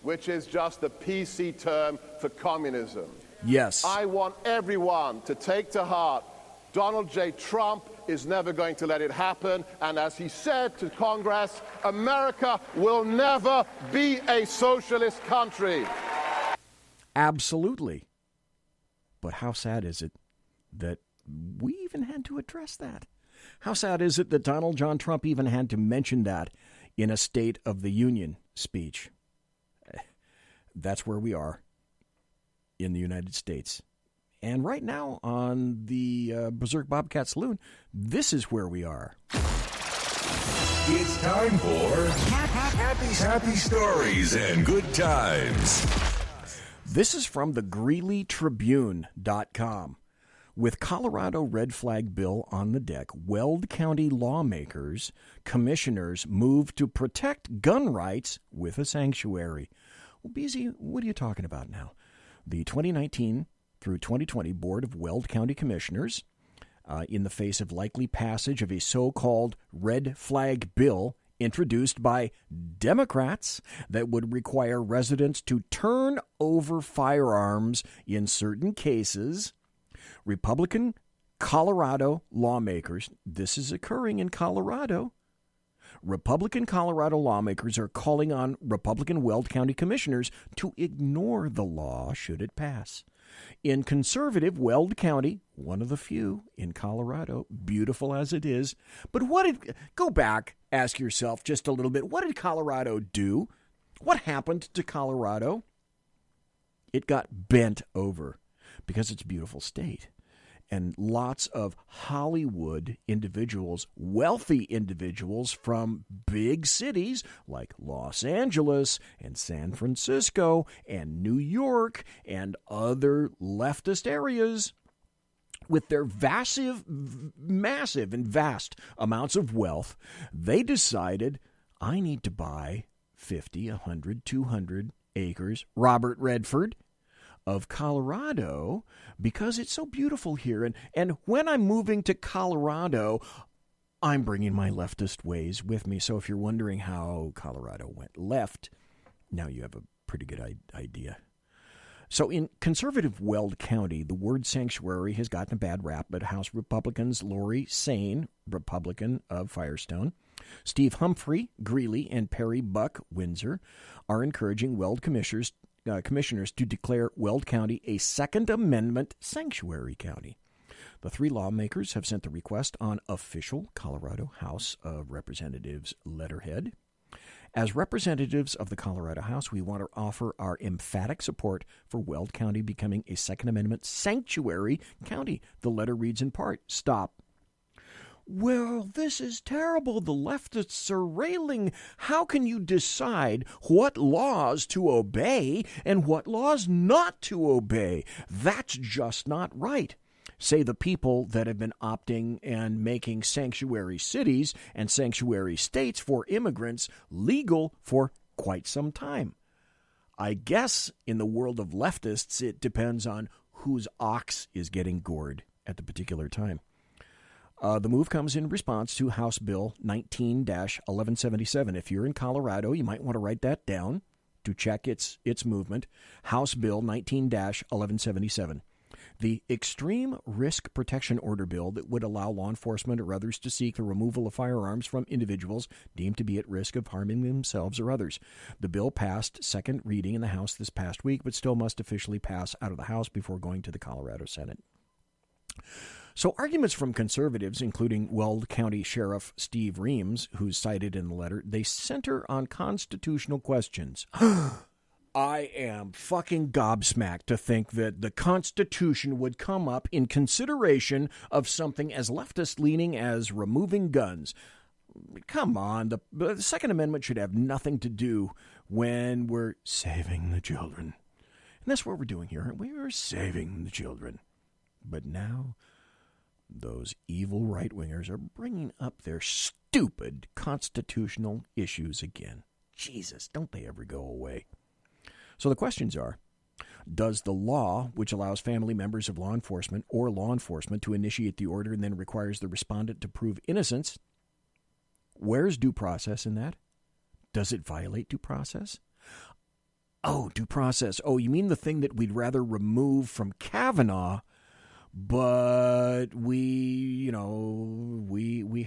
which is just the PC term for communism. Yes. I want everyone to take to heart Donald J. Trump is never going to let it happen. And as he said to Congress, America will never be a socialist country. Absolutely. But how sad is it that we even had to address that? How sad is it that Donald John Trump even had to mention that in a State of the Union speech? That's where we are in the United States. And right now on the Berserk Bobcat Saloon, this is where we are. It's time for happy stories and good times. This is from the GreeleyTribune.com. With Colorado red flag bill on the deck, Weld County lawmakers, commissioners move to protect gun rights with a sanctuary. Well, BZ, what are you talking about now? The 2019 through 2020 Board of Weld County Commissioners, in the face of likely passage of a so-called red flag bill introduced by Democrats that would require residents to turn over firearms in certain cases, Republican Colorado lawmakers, this is occurring in Colorado, Republican Colorado lawmakers are calling on Republican Weld County commissioners to ignore the law should it pass. In conservative Weld County, one of the few in Colorado, beautiful as it is, but go back, ask yourself just a little bit, what did Colorado do? What happened to Colorado? It got bent over because it's a beautiful state. And lots of Hollywood individuals, wealthy individuals from big cities like Los Angeles and San Francisco and New York and other leftist areas with their massive and vast amounts of wealth, they decided, I need to buy 50, 100, 200 acres, Robert Redford, of Colorado, because it's so beautiful here. And when I'm moving to Colorado, I'm bringing my leftist ways with me. So if you're wondering how Colorado went left, now you have a pretty good idea. So in conservative Weld County, the word sanctuary has gotten a bad rap, but House Republicans Lori Sain, Republican of Firestone, Steve Humphrey, Greeley, and Perry Buck, Windsor, are encouraging Weld commissioners to declare Weld County a Second Amendment sanctuary county. The three lawmakers have sent the request on official Colorado House of Representatives letterhead. As representatives of the Colorado House, we want to offer our emphatic support for Weld County becoming a Second Amendment sanctuary county. The letter reads in part, stop. Well, this is terrible. The leftists are railing. How can you decide what laws to obey and what laws not to obey? That's just not right. Say the people that have been opting and making sanctuary cities and sanctuary states for immigrants legal for quite some time. I guess in the world of leftists, it depends on whose ox is getting gored at the particular time. The move comes in response to House Bill 19-1177. If you're in Colorado, you might want to write that down to check its movement. House Bill 19-1177. The Extreme Risk Protection Order bill that would allow law enforcement or others to seek the removal of firearms from individuals deemed to be at risk of harming themselves or others. The bill passed second reading in the House this past week, but still must officially pass out of the House before going to the Colorado Senate. So arguments from conservatives, including Weld County Sheriff Steve Reams, who's cited in the letter, they center on constitutional questions. I am fucking gobsmacked to think that the Constitution would come up in consideration of something as leftist-leaning as removing guns. Come on, the Second Amendment should have nothing to do when we're saving the children. And that's what we're doing here, aren't we? We're saving the children. But now those evil right-wingers are bringing up their stupid constitutional issues again. Jesus, don't they ever go away? So the questions are, does the law, which allows family members of law enforcement or law enforcement to initiate the order and then requires the respondent to prove innocence, where's due process in that? Does it violate due process? Oh, due process. Oh, you mean the thing that we'd rather remove from Kavanaugh, but we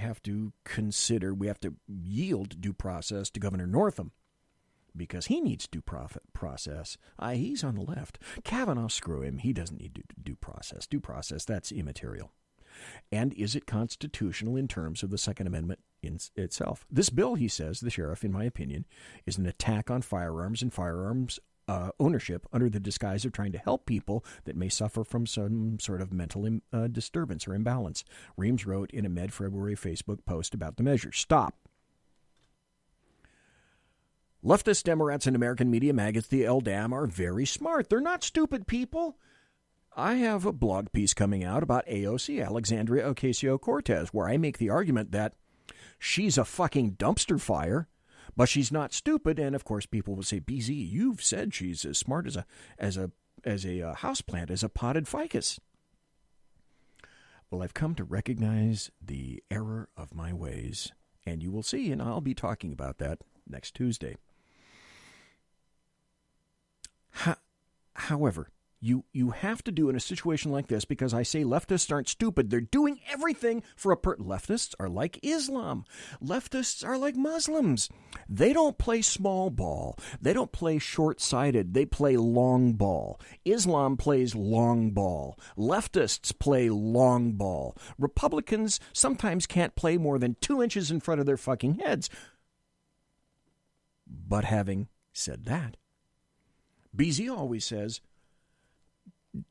have to consider, we have to yield due process to Governor Northam because he needs due process. He's on the left. Kavanaugh, screw him. He doesn't need due process. Due process, that's immaterial. And is it constitutional in terms of the Second Amendment in itself? This bill, he says, the sheriff, in my opinion, is an attack on firearms and firearms ownership under the disguise of trying to help people that may suffer from some sort of mental disturbance or imbalance. Reams wrote in a mid-February Facebook post about the measure. Stop. Leftist Democrats and American media maggots, the LDAM, are very smart. They're not stupid people. I have a blog piece coming out about AOC, Alexandria Ocasio-Cortez, where I make the argument that she's a fucking dumpster fire, but she's not stupid. And of course, people will say, "BZ, you've said she's as smart as a houseplant, as a potted ficus." Well, I've come to recognize the error of my ways, and you will see, and I'll be talking about that next Tuesday. However, you have to do in a situation like this, because I say leftists aren't stupid. They're doing everything for leftists are like Islam. Leftists are like Muslims. They don't play small ball. They don't play short-sighted. They play long ball. Islam plays long ball. Leftists play long ball. Republicans sometimes can't play more than 2 inches in front of their fucking heads. But having said that, BZ always says,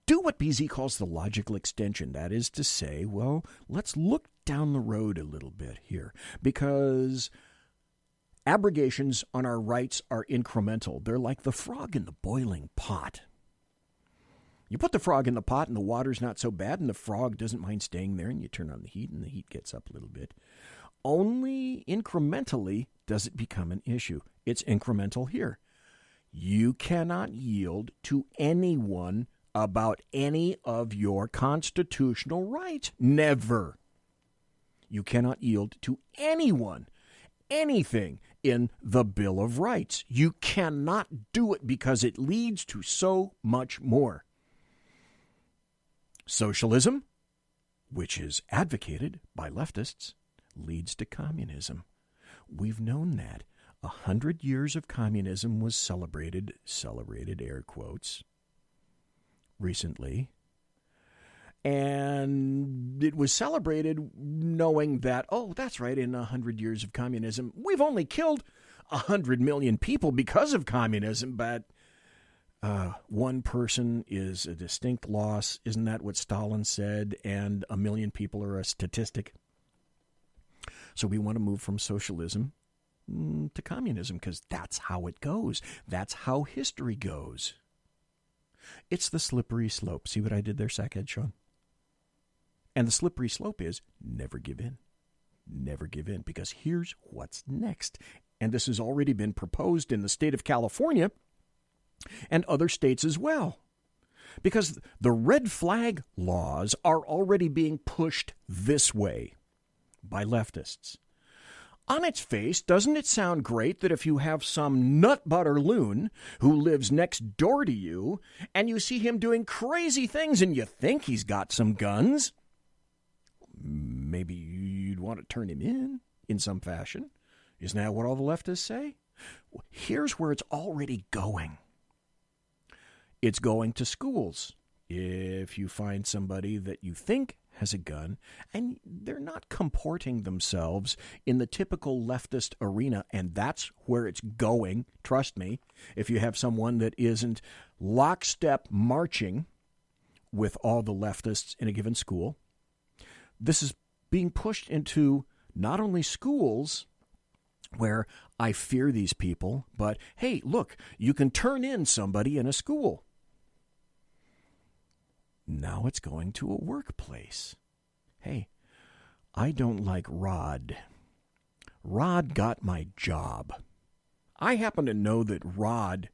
do what BZ calls the logical extension. That is to say, well, let's look down the road a little bit here, because abrogations on our rights are incremental. They're like the frog in the boiling pot. You put the frog in the pot and the water's not so bad and the frog doesn't mind staying there, and you turn on the heat and the heat gets up a little bit. Only incrementally does it become an issue. It's incremental here. You cannot yield to anyone about any of your constitutional rights. Never. You cannot yield to anyone anything in the Bill of Rights. You cannot do it because it leads to so much more. Socialism, which is advocated by leftists, leads to communism. We've known that. 100 years of communism was celebrated air quotes, recently. And it was celebrated knowing that, oh, that's right, in 100 years of communism, we've only killed 100 million people because of communism, but one person is a distinct loss. Isn't that what Stalin said? And 1 million people are a statistic. So we want to move from socialism to communism because that's how it goes. That's how history goes. It's the slippery slope. See what I did there, Sackhead Sean? And the slippery slope is never give in. Never give in, because here's what's next. And this has already been proposed in the state of California and other states as well. Because the red flag laws are already being pushed this way by leftists. On its face, doesn't it sound great that if you have some nut butter loon who lives next door to you and you see him doing crazy things and you think he's got some guns, maybe you'd want to turn him in some fashion? Isn't that what all the leftists say? Here's where it's already going. It's going to schools. If you find somebody that you think has a gun, and they're not comporting themselves in the typical leftist arena, and that's where it's going, trust me. If you have someone that isn't lockstep marching with all the leftists in a given school, this is being pushed into not only schools, where I fear these people, but hey, look, you can turn in somebody in a school. Now it's going to a workplace. Hey, I don't like Rod. Rod got my job. I happen to know that Rod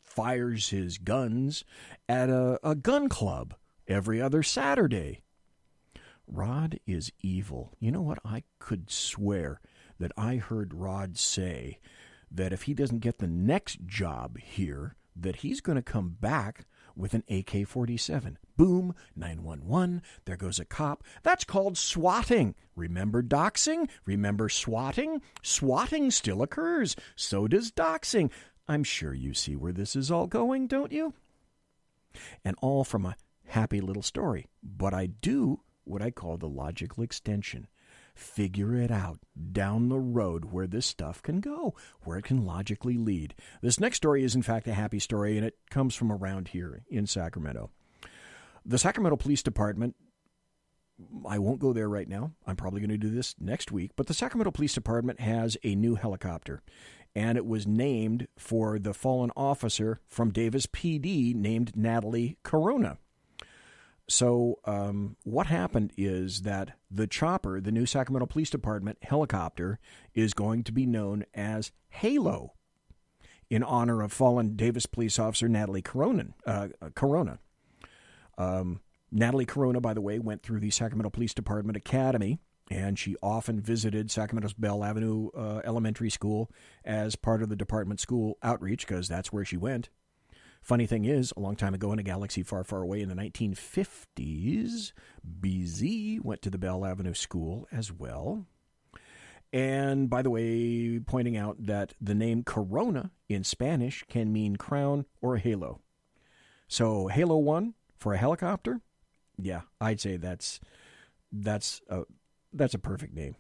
fires his guns at a gun club every other Saturday. Rod is evil. You know what? I could swear that I heard Rod say that if he doesn't get the next job here, that he's going to come back with an AK-47. Boom, 911, there goes a cop. That's called swatting. Remember doxing? Remember swatting? Swatting still occurs. So does doxing. I'm sure you see where this is all going, don't you? And all from a happy little story. But I do what I call the logical extension. Figure it out down the road where this stuff can go, where it can logically lead. This next story is, in fact, a happy story, and it comes from around here in Sacramento. The Sacramento Police Department, I won't go there right now. I'm probably going to do this next week, but the Sacramento Police Department has a new helicopter, and it was named for the fallen officer from Davis PD named Natalie Corona. So what happened is that the chopper, the new Sacramento Police Department helicopter, is going to be known as Halo in honor of fallen Davis police officer Natalie Corona. Natalie Corona, by the way, went through the Sacramento Police Department Academy, and she often visited Sacramento's Bell Avenue Elementary School as part of the department school outreach, because that's where she went. Funny thing is, a long time ago in a galaxy far, far away in the 1950s, BZ went to the Bell Avenue School as well. And by the way, pointing out that the name Corona in Spanish can mean crown or a halo. So Halo 1 for a helicopter? Yeah, I'd say that's a perfect name.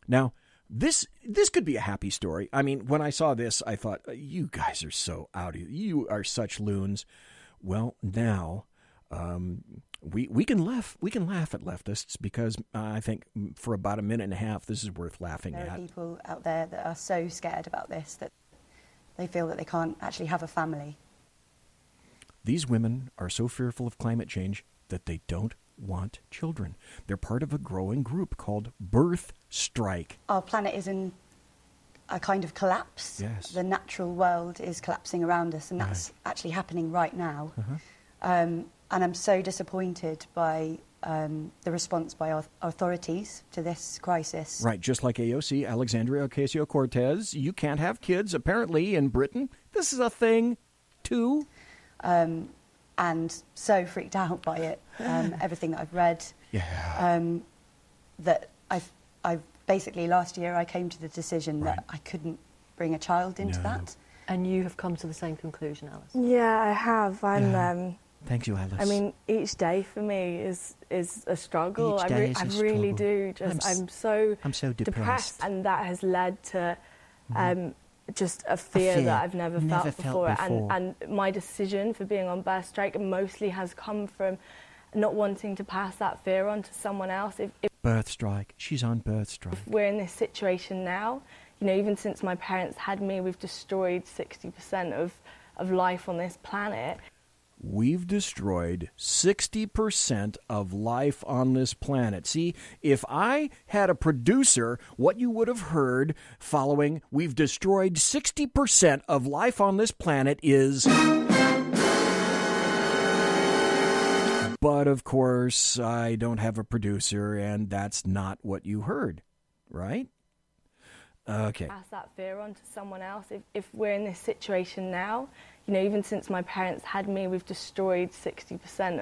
Now, This could be a happy story. I mean, when I saw this, I thought, you guys are so out of it. You are such loons. Well, now we can laugh at leftists because I think for about a minute and a half, this is worth laughing at. There are people out there that are so scared about this that they feel that they can't actually have a family. These women are so fearful of climate change that they don't want children. They're part of a growing group called Birth Strike. Our planet is in a kind of collapse. Yes. The natural world is collapsing around us, and that's actually happening right now. And I'm so disappointed by the response by our authorities to this crisis. Right, just like AOC, Alexandria Ocasio-Cortez, you can't have kids, apparently, in Britain. This is a thing, too. And so freaked out by it. Everything that I've read. Yeah. That I've basically, last year, I came to the decision that I couldn't bring a child into that. And you have come to the same conclusion, Alice? Yeah, I have. Thank you, Alice. I mean, each day for me is a struggle. Each day is a I really struggle. do. I'm so depressed. And that has led to just a fear that I've never felt before. And my decision for being on Birth Strike mostly has come from not wanting to pass that fear on to someone else. If Birth Strike. She's on Birth Strike. we're in this situation now, you know, even since my parents had me, we've destroyed 60% of life on this planet. We've destroyed 60% of life on this planet. See, if I had a producer, what you would have heard following we've destroyed 60% of life on this planet is... But, of course, I don't have a producer, and that's not what you heard, right? Okay. Pass that fear on to someone else. If we're in this situation now, you know, even since my parents had me, we've destroyed 60%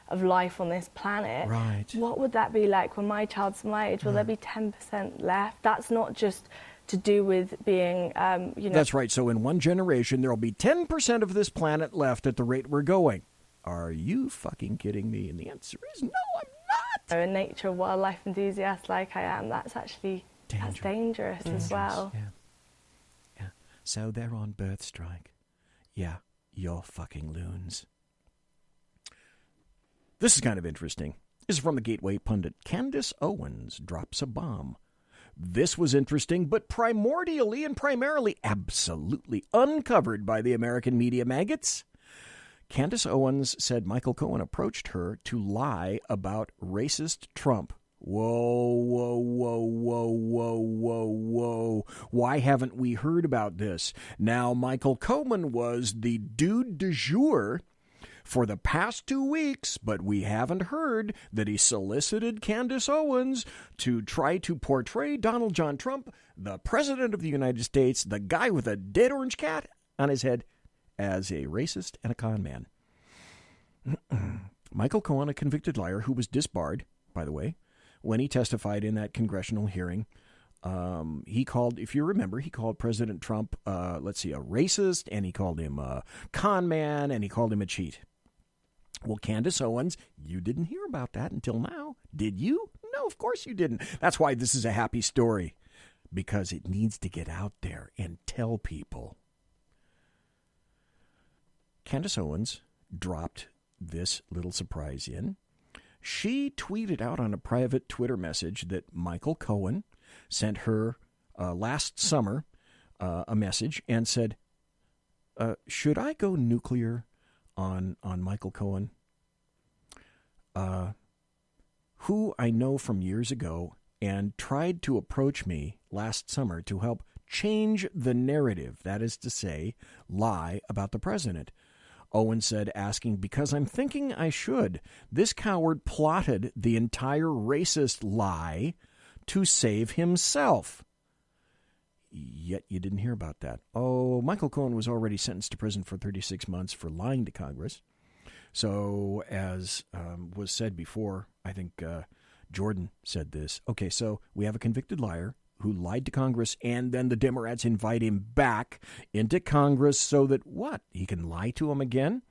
of life on this planet. Right. What would that be like when my child's my age? Will there be 10% left? That's not just to do with being, you know... That's right. So in one generation, there'll be 10% of this planet left at the rate we're going. Are you fucking kidding me? And the answer is no, I'm not. A nature wildlife enthusiast like I am, that's actually... That's dangerous as well. Yeah. So they're on Birth Strike. Yeah, you're fucking loons. This is kind of interesting. This is from the Gateway pundit. Candace Owens drops a bomb. This was interesting, but primordially and primarily absolutely uncovered by the American media maggots. Candace Owens said Michael Cohen approached her to lie about racist Trump. Whoa, whoa, whoa, whoa, whoa, whoa, whoa. Why haven't we heard about this? Now, Michael Cohen was the dude du jour for the past 2 weeks, but we haven't heard that he solicited Candace Owens to try to portray Donald John Trump, the President of the United States, the guy with a dead orange cat on his head, as a racist and a con man. Michael Cohen, a convicted liar who was disbarred, by the way, when he testified in that congressional hearing, he called, if you remember, he called President Trump, a racist, and he called him a con man, and he called him a cheat. Well, Candace Owens, you didn't hear about that until now, did you? No, of course you didn't. That's why this is a happy story, because it needs to get out there and tell people. Candace Owens dropped this little surprise in. She tweeted out on a private Twitter message that Michael Cohen sent her last summer a message and said, should I go nuclear on Michael Cohen, who I know from years ago and tried to approach me last summer to help change the narrative, that is to say, lie about the president. Owen said, asking, because I'm thinking I should. This coward plotted the entire racist lie to save himself. Yet you didn't hear about that. Oh, Michael Cohen was already sentenced to prison for 36 months for lying to Congress. So, as was said before, I think Jordan said this. Okay, so we have a convicted liar who lied to Congress, and then the Democrats invite him back into Congress so that, what, he can lie to them again?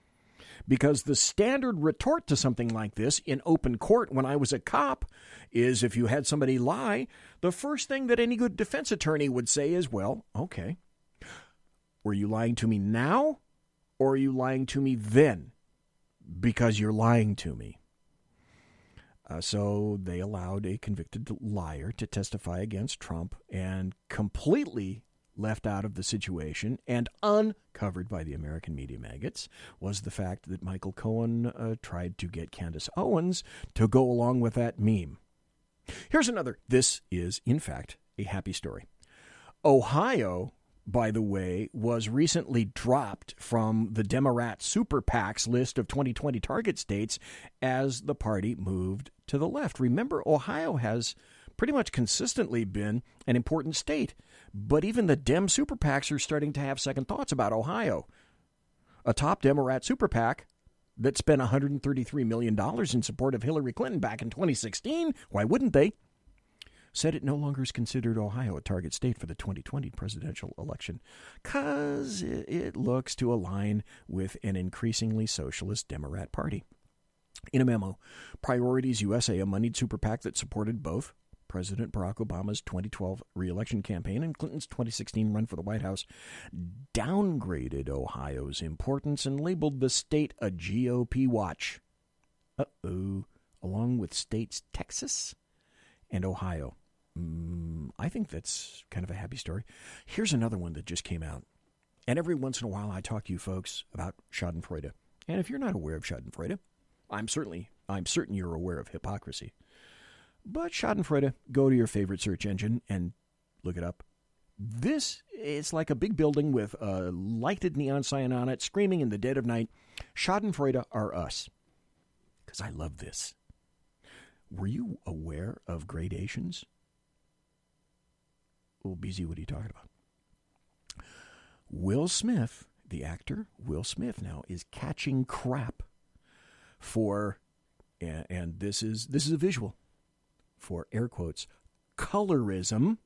Because the standard retort to something like this in open court when I was a cop is if you had somebody lie, the first thing that any good defense attorney would say is, well, okay, were you lying to me now or are you lying to me then? Because you're lying to me. So they allowed a convicted liar to testify against Trump and completely left out of the situation and uncovered by the American media maggots was the fact that Michael Cohen tried to get Candace Owens to go along with that meme. Here's another. This is, in fact, a happy story. Ohio, by the way, was recently dropped from the Democrat Super PAC's list of 2020 target states as the party moved to the left. Remember, Ohio has pretty much consistently been an important state, but even the Dem Super PACs are starting to have second thoughts about Ohio. A top Democrat Super PAC that spent $133 million in support of Hillary Clinton back in 2016, why wouldn't they, said it no longer is considered Ohio a target state for the 2020 presidential election because it looks to align with an increasingly socialist Democrat party. In a memo, Priorities USA, a moneyed super PAC that supported both President Barack Obama's 2012 re-election campaign and Clinton's 2016 run for the White House, downgraded Ohio's importance and labeled the state a GOP watch. Along with states Texas and Ohio. I think that's kind of a happy story. Here's another one that just came out. And every once in a while I talk to you folks about Schadenfreude. And if you're not aware of Schadenfreude, I'm certain you're aware of hypocrisy. But Schadenfreude, go to your favorite search engine and look it up. This is like a big building with a lighted neon sign on it, screaming in the dead of night, Schadenfreude are us. Because I love this. Were you aware of gradations? Well, BZ, what are you talking about? Will Smith, the actor, Will Smith now is catching crap for, and this is a visual, for air quotes, colorism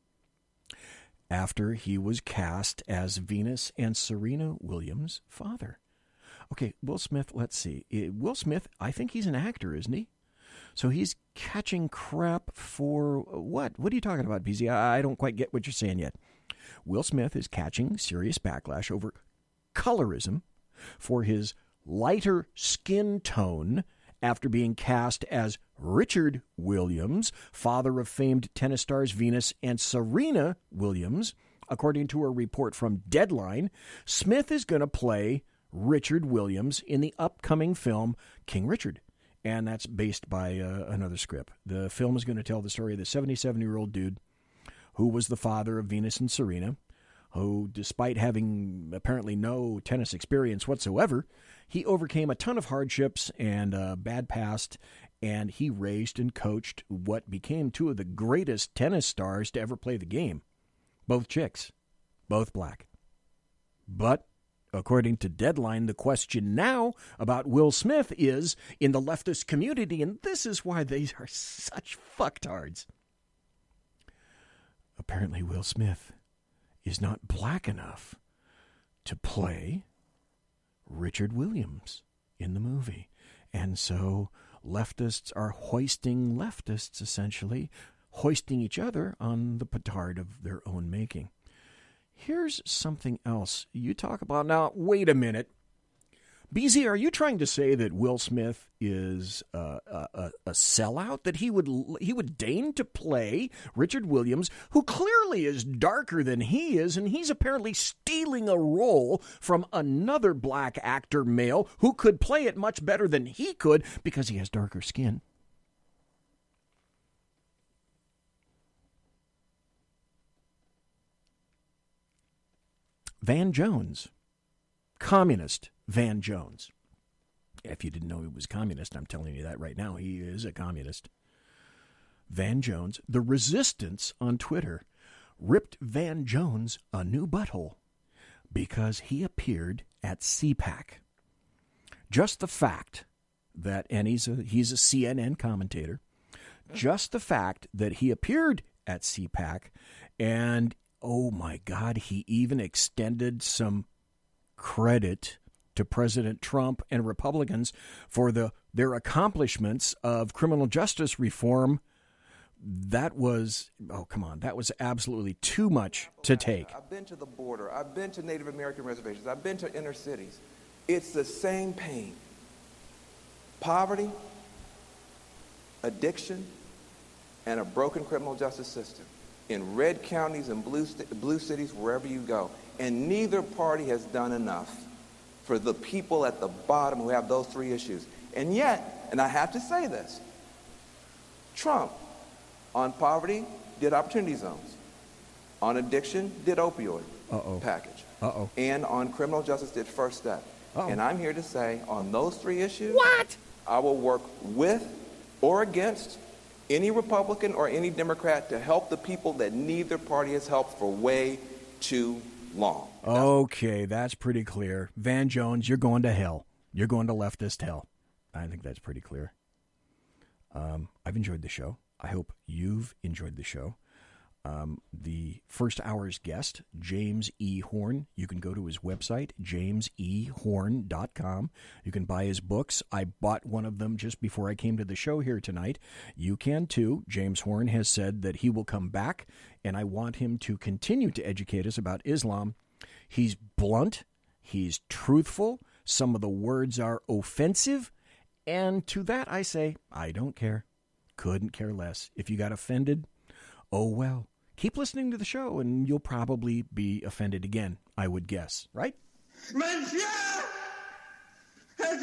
after he was cast as Venus and Serena Williams' father. Okay, Will Smith, let's see. Will Smith, I think he's an actor, isn't he? So he's catching crap for what? What are you talking about, BZ? I don't quite get what you're saying yet. Will Smith is catching serious backlash over colorism for his lighter skin tone after being cast as Richard Williams, father of famed tennis stars Venus and Serena Williams. According to a report from Deadline, Smith is going to play Richard Williams in the upcoming film King Richard. And that's based by another script. The film is going to tell the story of the 77-year-old dude who was the father of Venus and Serena, who, despite having apparently no tennis experience whatsoever, he overcame a ton of hardships and a bad past, and he raised and coached what became two of the greatest tennis stars to ever play the game. Both chicks, both black. But according to Deadline, the question now about Will Smith is in the leftist community, and this is why they are such fucktards. Apparently, Will Smith is not black enough to play Richard Williams in the movie. And so leftists are hoisting leftists, essentially, hoisting each other on the petard of their own making. Here's something else you talk about. Now, wait a minute. BZ, are you trying to say that Will Smith is a sellout? That he would deign to play Richard Williams, who clearly is darker than he is, and he's apparently stealing a role from another black actor male who could play it much better than he could because he has darker skin? Van Jones, communist Van Jones. If you didn't know he was communist, I'm telling you that right now. He is a communist. Van Jones, the resistance on Twitter, ripped Van Jones a new butthole because he appeared at CPAC. Just the fact that, and he's a CNN commentator, just the fact that he appeared at CPAC, and oh my God, he even extended some credit to President Trump and Republicans for their accomplishments of criminal justice reform. That was, that was absolutely too much to take. I've been to the border. I've been to Native American reservations. I've been to inner cities. It's the same pain. Poverty, addiction, and a broken criminal justice system. in red counties and blue cities, wherever you go. And neither party has done enough for the people at the bottom who have those three issues. And yet, and I have to say this, Trump on poverty did opportunity zones. On addiction did opioid package. And on criminal justice did First Step. And I'm here to say on those three issues, I will work with or against any Republican or any Democrat to help the people that neither party has helped for way too long. Okay, that's pretty clear. Van Jones, you're going to hell. You're going to leftist hell. I think that's pretty clear. I've enjoyed the show. I hope you've enjoyed the show. The first hour's guest, James E. Horn. You can go to his website, jamesehorn.com. You can buy his books. I bought one of them just before I came to the show here tonight. You can too. James Horn has said that he will come back, and I want him to continue to educate us about Islam. He's blunt. He's truthful. Some of the words are offensive. And to that I say, I don't care. Couldn't care less. If you got offended, oh well. Keep listening to the show, and you'll probably be offended again, I would guess, right? Monsieur has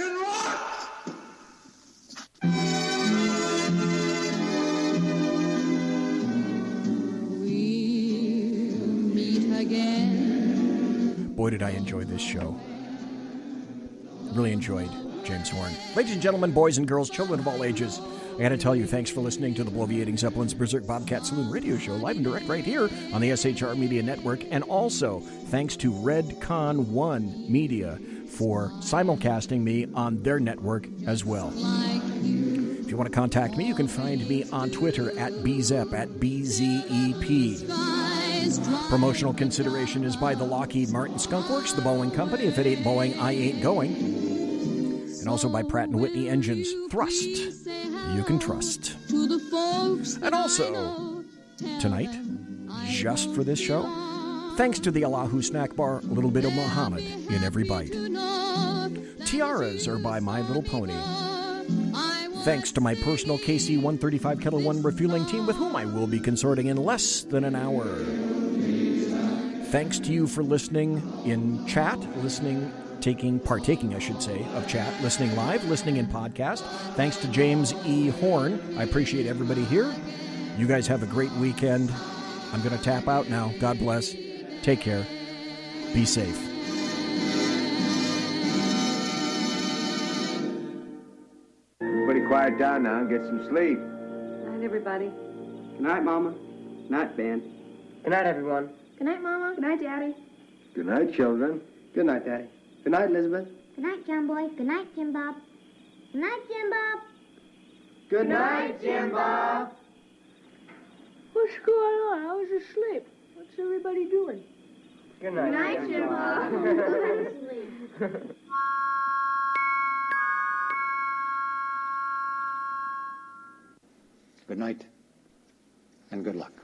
We'll meet again. Boy, did I enjoy this show. Really enjoyed James Horn. Ladies and gentlemen, boys and girls, children of all ages, I got to tell you, thanks for listening to the Bloviating Zeppelin's Berserk Bobcat Saloon radio show, live and direct right here on the SHR Media Network. And also, thanks to Redcon One Media for simulcasting me on their network as well. If you want to contact me, you can find me on Twitter at BZEP, at BZEP. Promotional consideration is by the Lockheed Martin Skunk Works, the Boeing Company. If it ain't Boeing, I ain't going. And also by Pratt & Whitney Engines. Thrust. You can trust. And also, tonight, just for this show, thanks to the Allahu Snack Bar, a little bit of Muhammad in every bite. Tiaras are by My Little Pony. Thanks to my personal KC 135 Kettle 1 refueling team, with whom I will be consorting in less than an hour. Thanks to you for listening in chat, partaking, I should say, of chat, listening live, listening in podcast. Thanks to James E. Horn. I appreciate everybody here. You guys have a great weekend. I'm going to tap out now. God bless. Take care. Be safe. Everybody quiet down now and get some sleep. Good night, everybody. Good night, Mama. Good night, Ben. Good night, everyone. Good night, Mama. Good night, Daddy. Good night, children. Good night, Daddy. Good night, Elizabeth. Good night, John Boy. Good night, Jim Bob. Good night, Jim Bob. Good night, Jim Bob. What's going on? I was asleep. What's everybody doing? Good night, Good night, Jim Bob. Go to sleep. Good night and good luck.